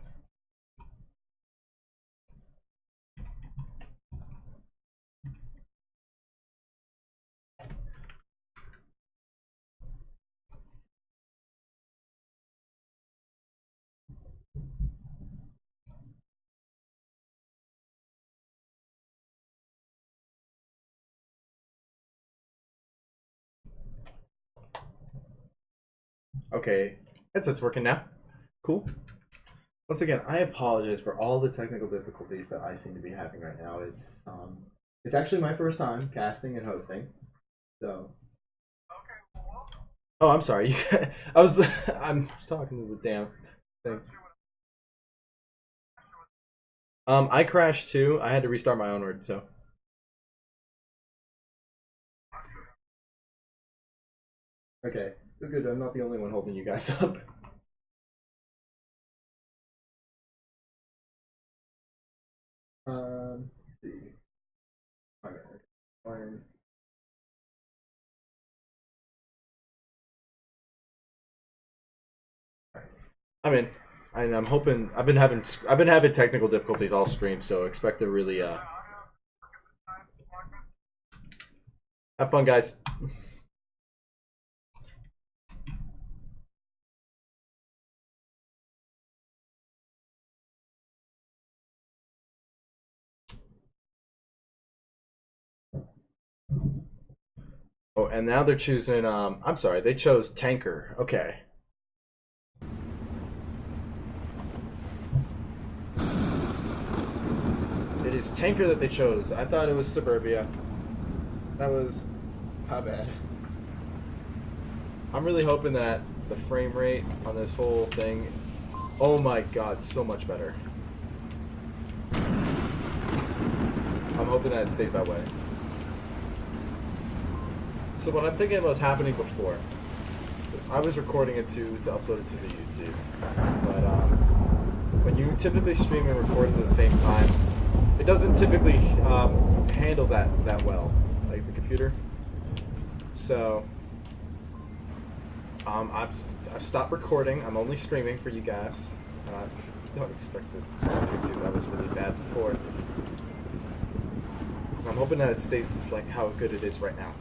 Speaker 5: Okay, headset's working now. Cool. Once again, I apologize for all the technical difficulties that I seem to be having right now. It's actually my first time casting and hosting, so. Oh, I'm sorry. I'm talking to the damn thing. I crashed too. I had to restart my Onward, so. Okay, so good. I'm not the only one holding you guys up. Let's see. Okay. Fine. I'm in. And I'm hoping I've been having technical difficulties all stream, so expect to really have fun, guys. Oh, and now they're choosing I'm sorry, they chose tanker. Okay. It is tanker that they chose. I thought it was suburbia. That was my bad. I'm really hoping that the frame rate on this whole thing, oh my god, so much better. I'm hoping that it stays that way. So what I'm thinking was happening before is I was recording it to upload it to the YouTube, but when you typically stream and record at the same time, it doesn't typically handle that well, like the computer. So I've stopped recording. I'm only streaming for you guys. Don't expect the YouTube that was really bad before. I'm hoping that it stays like how good it is right now.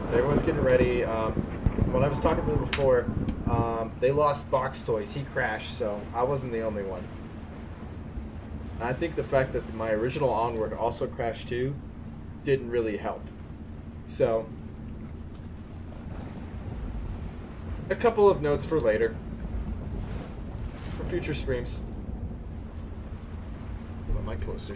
Speaker 5: Everyone's getting ready. When I was talking to them before, they lost Box Toys. He crashed, so I wasn't the only one. And I think the fact that my original Onward also crashed too didn't really help. So, a couple of notes for later, for future streams. Put my mic closer.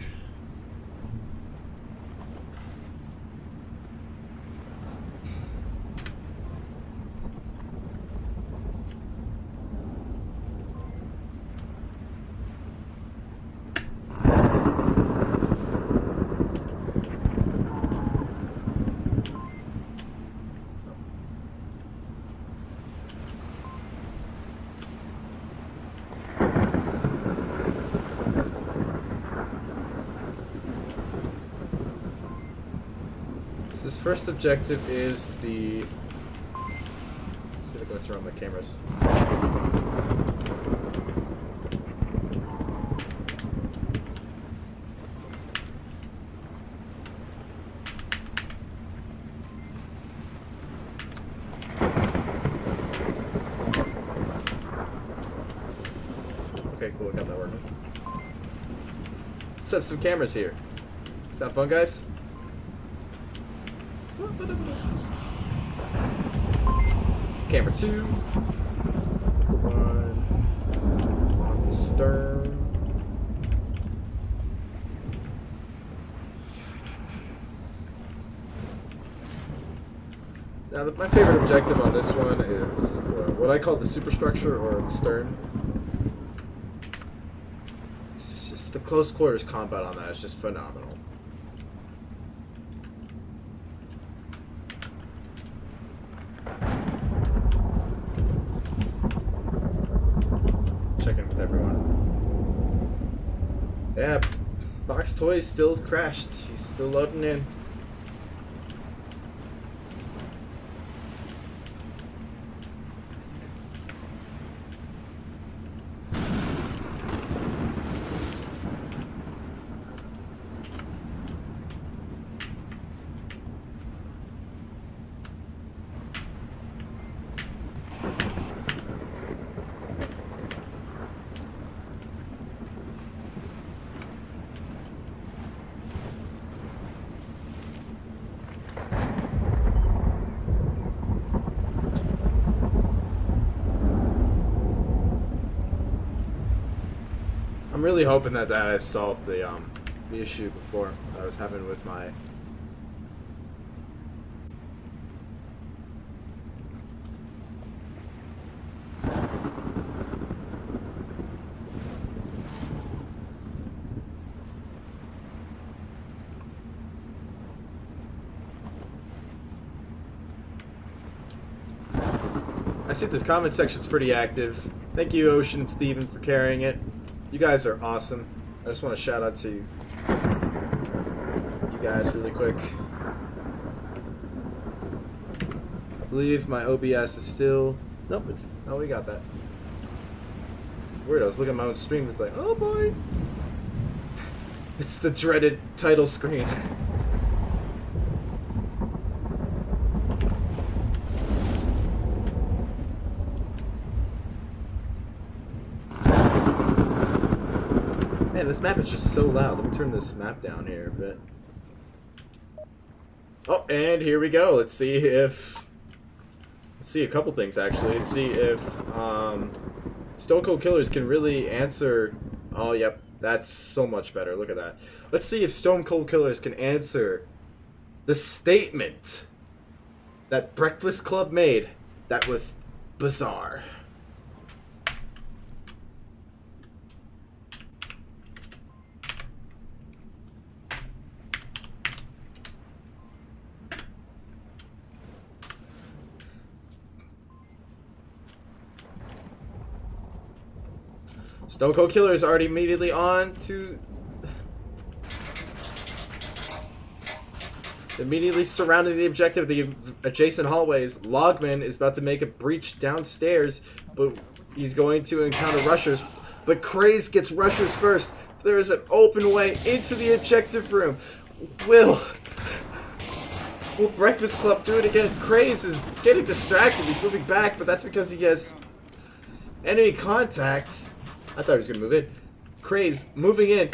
Speaker 5: First objective is the. Let's see if I can surround my cameras. Okay, cool. I got that working. Set up some cameras here. Sound fun, guys? Camera 2. One on the stern. Now, my favorite objective on this one is what I call the superstructure or the stern. It's just the close quarters combat on that is just phenomenal. Yeah, Box Toy still's crashed. He's still loading in. I'm really hoping that has solved the issue before I was having with my. I see the comment section's pretty active. Thank you, Ocean and Steven, for carrying it. You guys are awesome. I just want to shout out to you guys really quick. I believe my OBS is still... Nope, it's... Oh, we got that. Weird, I was looking at my own stream, it's like, oh boy! It's the dreaded title screen. Man, this map is just so loud. Let me turn this map down here a bit. Oh, and here we go. Let's see if... Let's see a couple things, actually. Let's see if Stone Cold Killers can really answer... Oh, yep. That's so much better. Look at that. Let's see if Stone Cold Killers can answer the statement that Breakfast Club made that was bizarre. Stone Cold Killer is already immediately on to... Immediately surrounding the objective, the adjacent hallways. Logman is about to make a breach downstairs, but he's going to encounter rushers. But Craze gets rushers first. There is an open way into the objective room. Will Breakfast Club do it again? Craze is getting distracted. He's moving back, but that's because he has enemy contact. I thought he was going to move in. Craze moving in.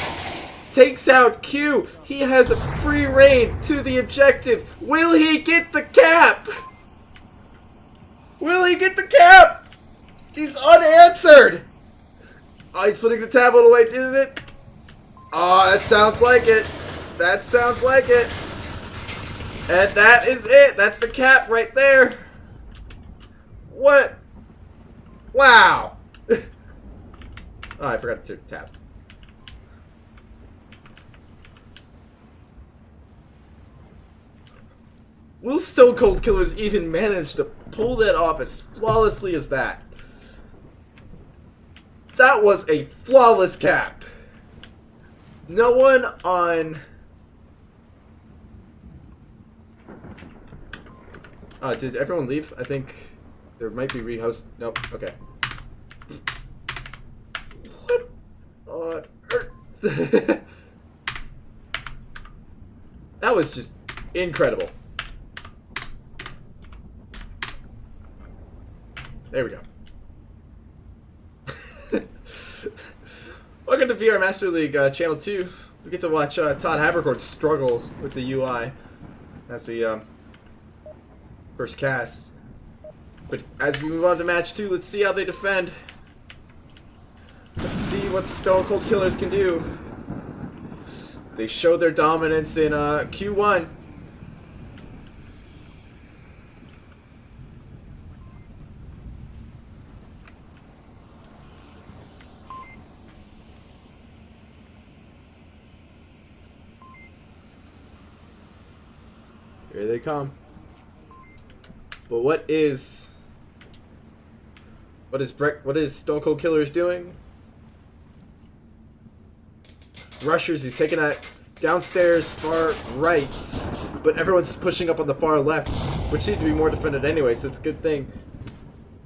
Speaker 5: Takes out Q. He has a free reign to the objective. Will he get the cap? Will he get the cap? He's unanswered. Oh, he's putting the tab all the way. Is it? Oh, that sounds like it. That sounds like it. And that is it. That's the cap right there. What? Wow. Oh, I forgot to tap. Will Stone Cold Killers even manage to pull that off as flawlessly as that? That was a flawless cap. No one on... did everyone leave? I think there might be rehost. Nope, okay. What on earth? That was just incredible. There we go. Welcome to VR Master League Channel 2. We get to watch Todd Haberkorn struggle with the UI. That's the first cast. But as we move on to match 2, let's see how they defend. Let's see what Stone Cold Killers can do. They showed their dominance in Q1. Here they come. But what is Stone Cold Killers doing? Rushers, he's taking that downstairs far right, but everyone's pushing up on the far left, which seems to be more defended anyway, so it's a good thing.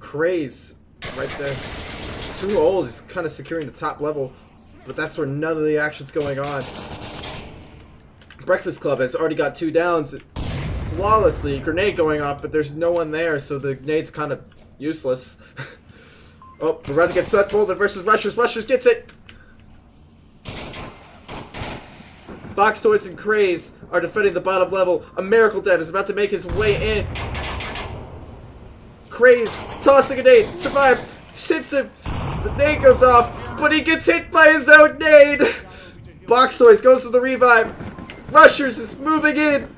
Speaker 5: Craze right there. Too old is kind of securing the top level, but that's where none of the action's going on. Breakfast Club has already got 2 downs flawlessly. Grenade going off, but there's no one there, so the grenade's kind of useless. Oh, we're about to get Seth Boulder versus Rushers. Rushers gets it! Box Toys and Craze are defending the bottom level. A Miracle Dev is about to make his way in. Craze, tossing a nade, survives, hits him. The nade goes off, but he gets hit by his own nade. Box Toys goes for the revive. Rushers is moving in.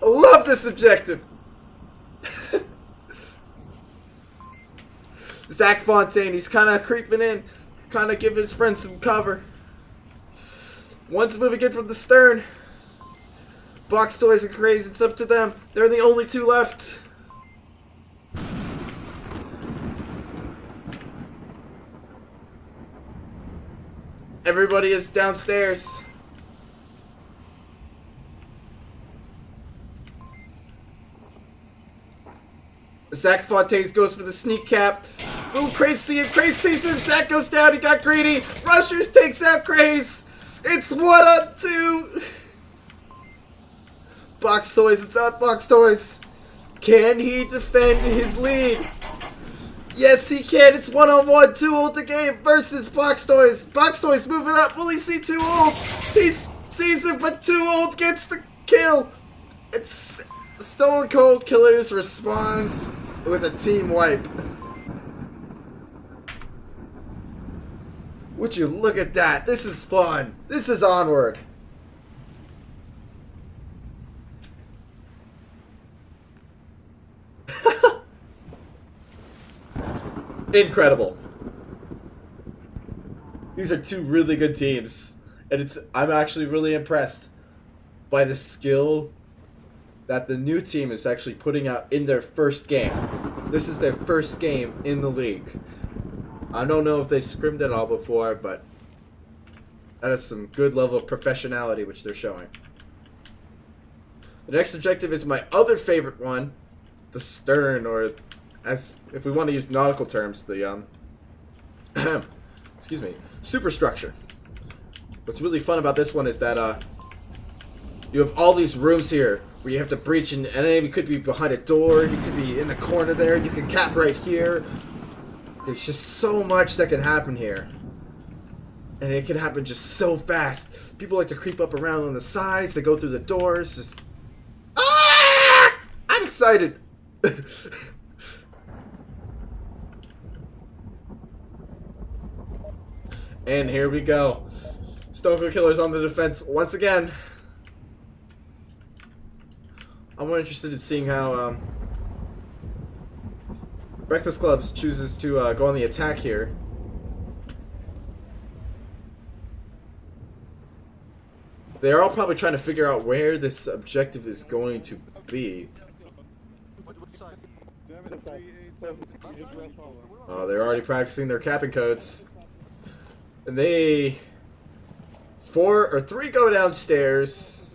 Speaker 5: I love this objective. Zach Fontaine, he's kind of creeping in, kind of give his friend some cover. One's moving in from the stern. Box Toys and Craze, it's up to them. They're the only 2 left. Everybody is downstairs. Zach Fontaine goes for the sneak cap. Ooh, Craze sees him. Zach goes down, he got greedy. Rushers takes out Craze. It's 1-on-2. Box Toys, it's out Box Toys. Can he defend his lead? Yes, he can. It's 1-on-1. 2 old to game versus Box Toys. Box Toys moving up. Will he see 2 old? He sees it, but 2 old gets the kill. It's Stone Cold Killers responds with a team wipe. Would you look at that? This is fun. This is Onward. Incredible. These are 2 really good teams, and I'm actually really impressed by the skill that the new team is actually putting out in their first game. This is their first game in the league. I don't know if they scrimmed it all before, but that is some good level of professionality which they're showing. The next objective is my other favorite one, the stern, or as if we want to use nautical terms, the excuse me, superstructure. What's really fun about this one is that you have all these rooms here where you have to breach, and an enemy could be behind a door, you could be in the corner there, you can cap right here. There's just so much that can happen here. And it can happen just so fast. People like to creep up around on the sides, they go through the doors, just... Ah! I'm excited! And here we go. Stone Cold Killers on the defense once again. I'm more interested in seeing how Breakfast Clubs chooses to go on the attack here. They're all probably trying to figure out where this objective is going to be. Oh, they're already practicing their capping codes. And they... 3 go downstairs,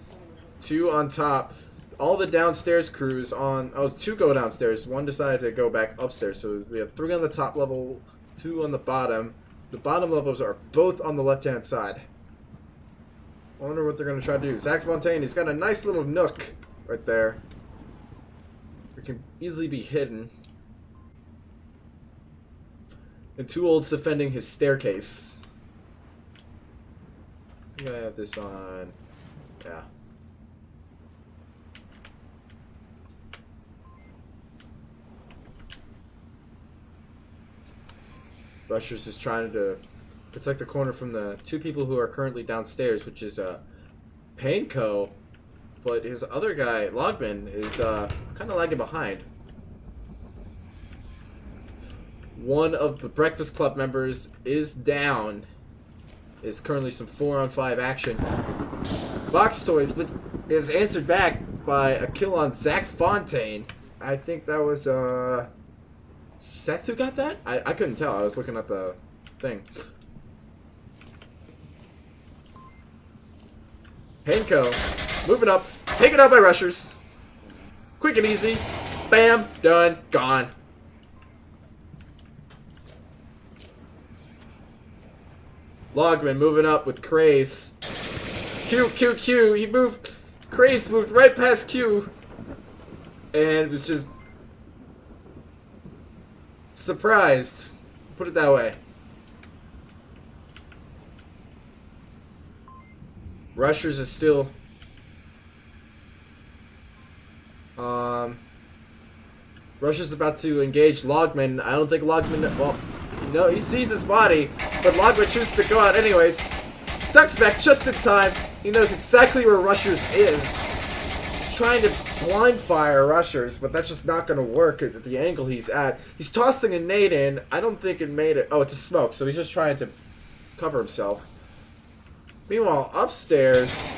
Speaker 5: 2 on top. All the downstairs crews on... Oh, 2 go downstairs. 1 decided to go back upstairs. So we have 3 on the top level, 2 on the bottom. The bottom levels are both on the left-hand side. I wonder what they're going to try to do. Zach Fontaine, he's got a nice little nook right there. It can easily be hidden. And 2 olds defending his staircase. I'm going to have this on... Yeah. Rushers is trying to protect the corner from the 2 people who are currently downstairs, which is Painco, but his other guy, Logman, is kind of lagging behind. One of the Breakfast Club members is down. Is currently some 4-on-5 action. Box Toys, but is answered back by a kill on Zach Fontaine. I think that was Seth who got that? I couldn't tell. I was looking at the thing. Hanko, moving up, taken out by rushers. Quick and easy. Bam, done, gone. Logman moving up with Craze. Q. He moved. Craze moved right past Q. And was just surprised. Put it that way. Rushers is still. Rushers about to engage Logman. I don't think Logman. Well, no, he sees his body, but Logman chooses to go out anyways. Ducks back just in time. He knows exactly where Rushers is. He's trying to blind fire Rushers, but that's just not going to work at the angle he's at. He's tossing a nade in. I don't think it made it. Oh, it's a smoke, so he's just trying to cover himself. Meanwhile, upstairs,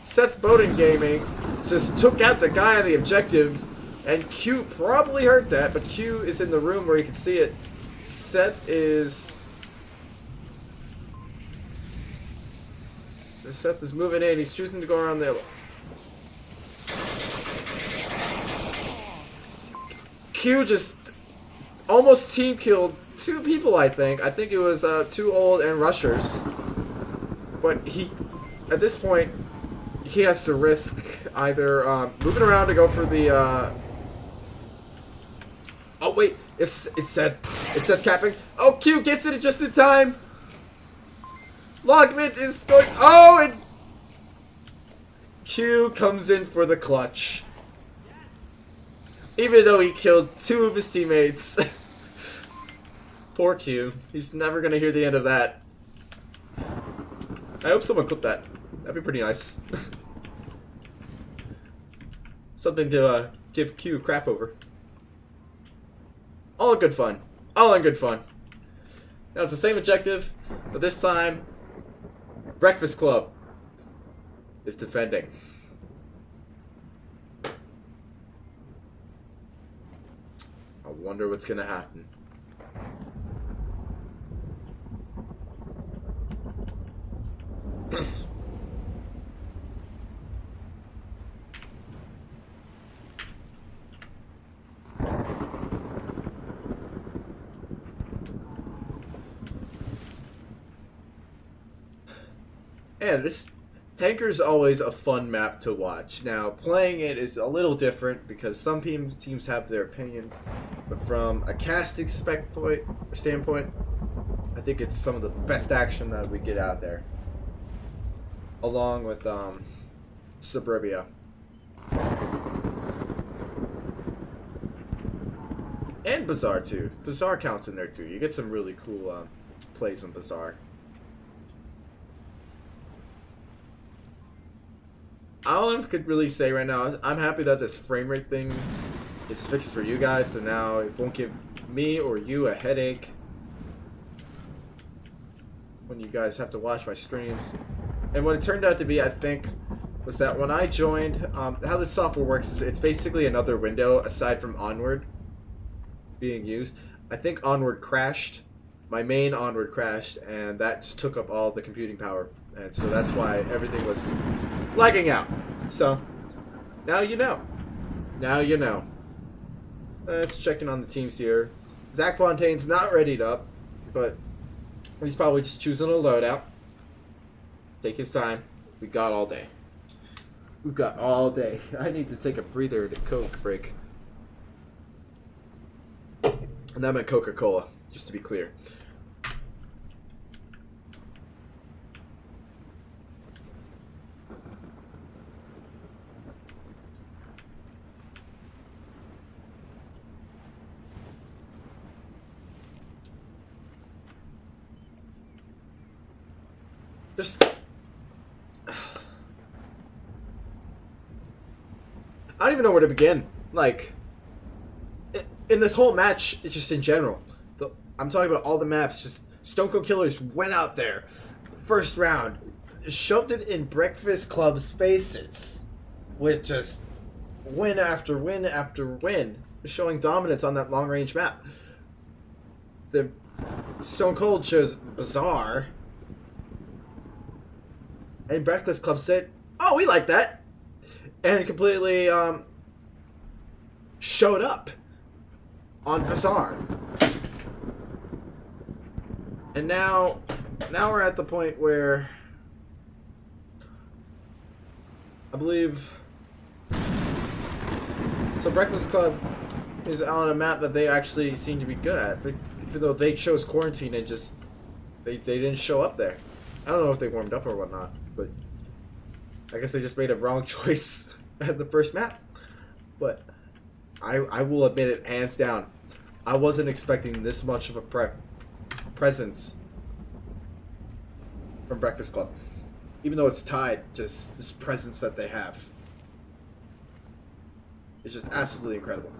Speaker 5: Seth Bowden Gaming just took out the guy on the objective, and Q probably heard that, but Q is in the room where you can see it. Seth is moving in. He's choosing to go around there. Q just almost team killed 2 people, I think. I think it was 2 old and rushers. But he, at this point, he has to risk either moving around to go for the. Oh wait, it's Seth capping. Oh, Q gets it just in time. Logman is going. Oh, and Q comes in for the clutch. Even though he killed 2 of his teammates. Poor Q. He's never gonna hear the end of that. I hope someone clipped that. That'd be pretty nice. Something to give Q crap over. All in good fun. All in good fun. Now it's the same objective, but this time, Breakfast Club is defending. I wonder what's gonna happen. And this Tanker's always a fun map to watch. Now, playing it is a little different because some teams have their opinions, but from a casting standpoint, I think it's some of the best action that we get out there, along with Suburbia. And Bazaar too. Bazaar counts in there too. You get some really cool plays on Bazaar. All I could really say right now, I'm happy that this frame rate thing is fixed for you guys, so now it won't give me or you a headache when you guys have to watch my streams. And what it turned out to be, I think, was that when I joined, how this software works is it's basically another window aside from Onward being used. I think Onward crashed. My main Onward crashed, and that just took up all the computing power. And so that's why everything was lagging out. So, now you know. Now you know. Let's check in on the teams here. Zach Fontaine's not readied up, but he's probably just choosing a loadout. Take his time. We got all day. We've got all day. I need to take a breather to Coke break. And that meant Coca-Cola, just to be clear. Just, I don't even know where to begin. Like, in this whole match, it's just in general. I'm talking about all the maps. Just Stone Cold Killers went out there, first round, shoved it in Breakfast Club's faces, with just win after win after win, showing dominance on that long range map. The Stone Cold chose Bazaar. And Breakfast Club said, oh, we like that, and completely showed up on Bazaar. And now we're at the point where I believe so Breakfast Club is on a map that they actually seem to be good at, even though they chose quarantine and just they didn't show up there. I don't know if they warmed up or whatnot, but I guess they just made a wrong choice at the first map. But I will admit it hands down, I wasn't expecting this much of a presence from Breakfast Club. Even though it's tied, just this presence that they have. It's just absolutely incredible.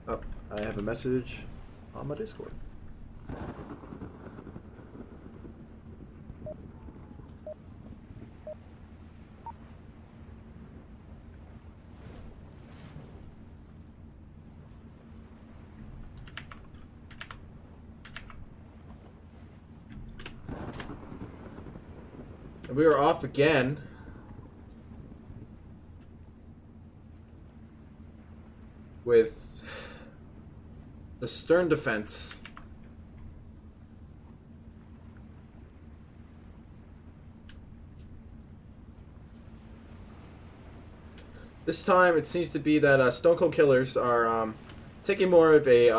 Speaker 5: Oh, I have a message on my Discord. And we are off again. With the stern defense. This time it seems to be that Stone Cold Killers are taking more of a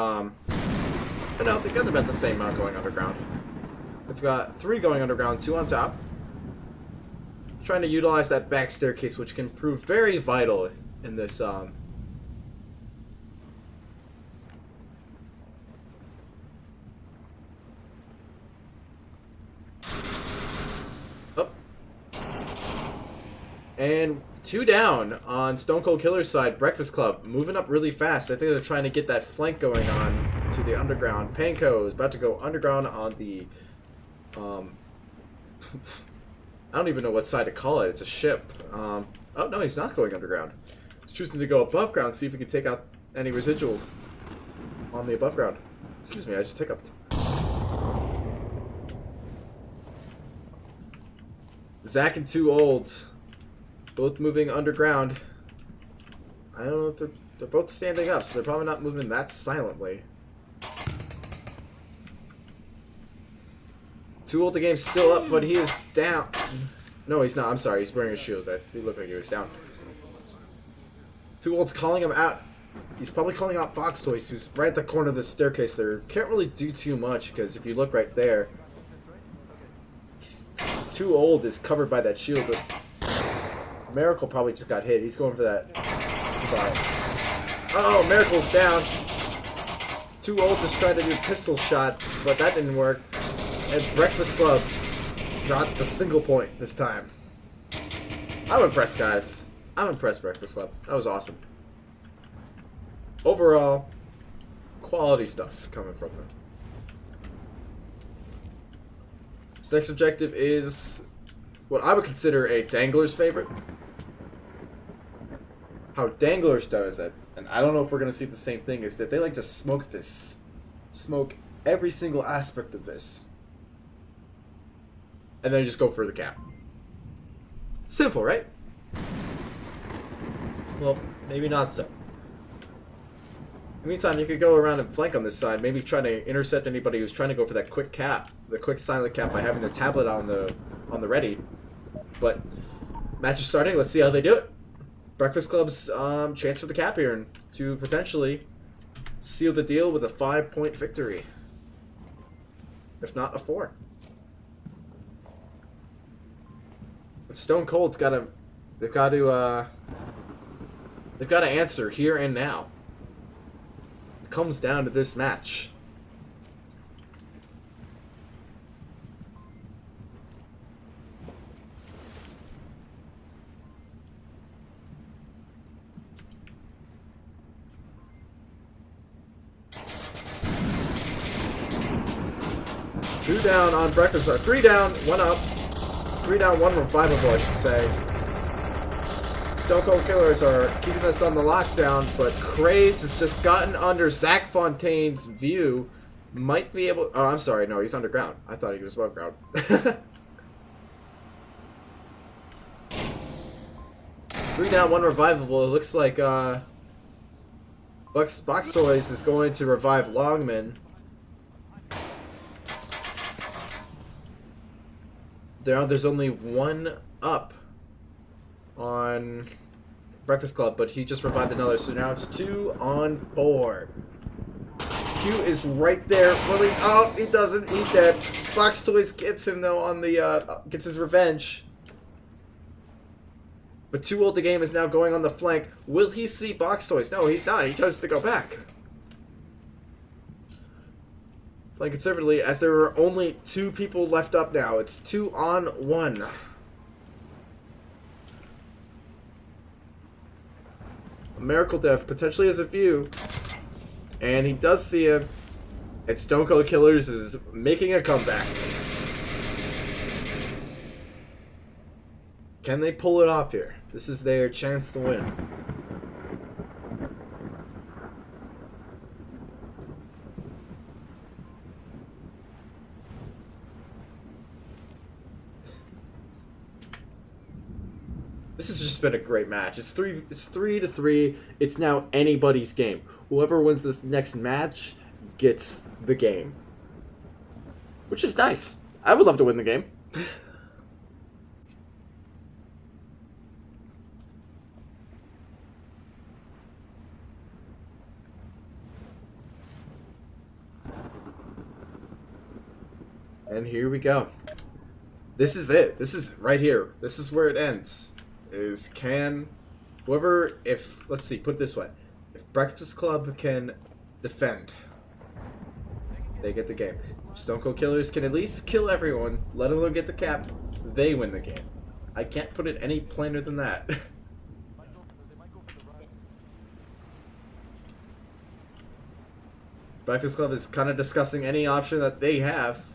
Speaker 5: but no, they got about the same amount going underground. We've got 3 going underground, 2 on top. Trying to utilize that back staircase, which can prove very vital in this Oh. And 2 down on Stone Cold Killer's side. Breakfast Club moving up really fast. I think they're trying to get that flank going on to the underground. Panko is about to go underground on the I don't even know what side to call it. It's a ship. Oh, no, he's not going underground. He's choosing to go above ground, see if he can take out any residuals on the above ground. Excuse me, I just hiccuped. Zach and 2 Old, both moving underground. I don't know if they're both standing up, so they're probably not moving that silently. 2 Old, the game's still up, but he is down. No, he's not. I'm sorry. He's wearing a shield. He looked like he was down. 2 Old's calling him out. He's probably calling out Fox Toys, who's right at the corner of the staircase there. Can't really do too much, because if you look right there, 2 Old is covered by that shield, but Miracle probably just got hit. He's going for that. Oh, Miracle's down. 2 Old just tried to do pistol shots, but that didn't work. And Breakfast Club got the single point this time. I'm impressed, guys. I'm impressed, Breakfast Club. That was awesome. Overall, quality stuff coming from them. This next objective is what I would consider a Dangler's favorite. How Danglers does it, and I don't know if we're going to see the same thing, is that they like to smoke this. Smoke every single aspect of this. And then just go for the cap. Simple, right? Well, maybe not so. In the meantime, you could go around and flank on this side, maybe try to intercept anybody who's trying to go for that quick cap, the quick silent cap, by having the tablet on the ready. But match is starting. Let's see how they do it. Breakfast Club's chance for the cap here and to potentially seal the deal with a 5-point victory, if not a 4. But Stone Cold's they've got to answer here and now. It comes down to this match. Two down on Breakfast. 3 down, 1 up. 3 down, 1 revival, I should say. Stone Cold Killers are keeping us on the lockdown, but Craze has just gotten under Zach Fontaine's view. Might be able... Oh, I'm sorry. No, he's underground. I thought he was above ground. 3 down, 1 revivable. It looks like Box Toys is going to revive Longman. There's only 1 up on Breakfast Club, but he just revived another, so now it's 2 on 4. Q is right there. Really? Oh, he doesn't. He's dead. Box Toys gets him though on the gets his revenge. But Too Old to Game is now going on the flank. Will he see Box Toys? No, he's not. He chose to go back. Playing conservatively, as there are only 2 people left up now. It's 2 on 1. A Miracle Dev potentially has a view. And he does see him. And Stone Cold Killers is making a comeback. Can they pull it off here? This is their chance to win. This has just been a great match. It's 3-3. It's now anybody's game. Whoever wins this next match gets the game. Which is nice. I would love to win the game. And here we go. This is it. This is right here. This is where it ends. Is can whoever, if, let's see, put it this way, if Breakfast Club can defend, they get the game. If Stone Cold Killers can at least kill everyone, let alone get the cap, they win the game. I can't put it any plainer than that. Breakfast Club is kind of discussing any option that they have,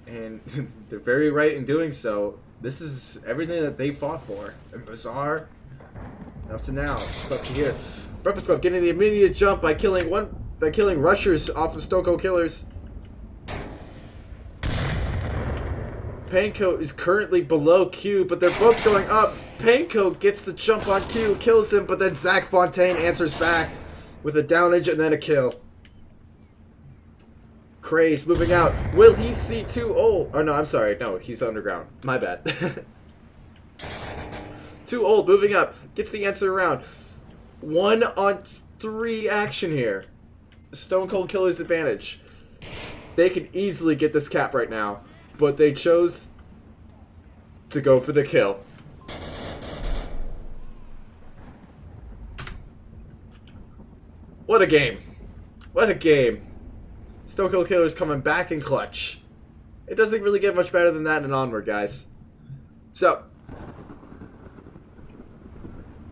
Speaker 5: and they're very right in doing so. This is everything that they fought for. And Bizarre, up to now, it's up to here. Breakfast Club getting the immediate jump by killing rushers off of Stone Cold Killers. Panko is currently below Q, but they're both going up. Panko gets the jump on Q, kills him, but then Zach Fontaine answers back with a downage and then a kill. Craze moving out. Will he see Too Old? Oh no, I'm sorry. No, he's underground. My bad. Too Old moving up. Gets the answer around. 1 on 3 action here. Stone Cold Killer's advantage. They can easily get this cap right now, but they chose to go for the kill. What a game. What a game. Stone Cold Killer's coming back in clutch. It doesn't really get much better than that in Onward, guys. So,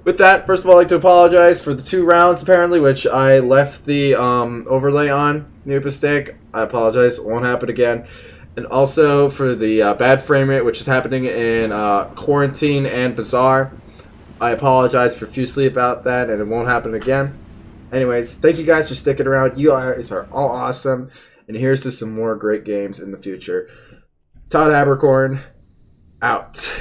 Speaker 5: with that, first of all, I'd like to apologize for the 2 rounds, apparently, which I left the overlay on. New mistake. I apologize. It won't happen again. And also for the bad frame rate, which is happening in Quarantine and Bizarre. I apologize profusely about that, and it won't happen again. Anyways, thank you guys for sticking around. You guys are all awesome. And here's to some more great games in the future. Todd Haberkorn, out.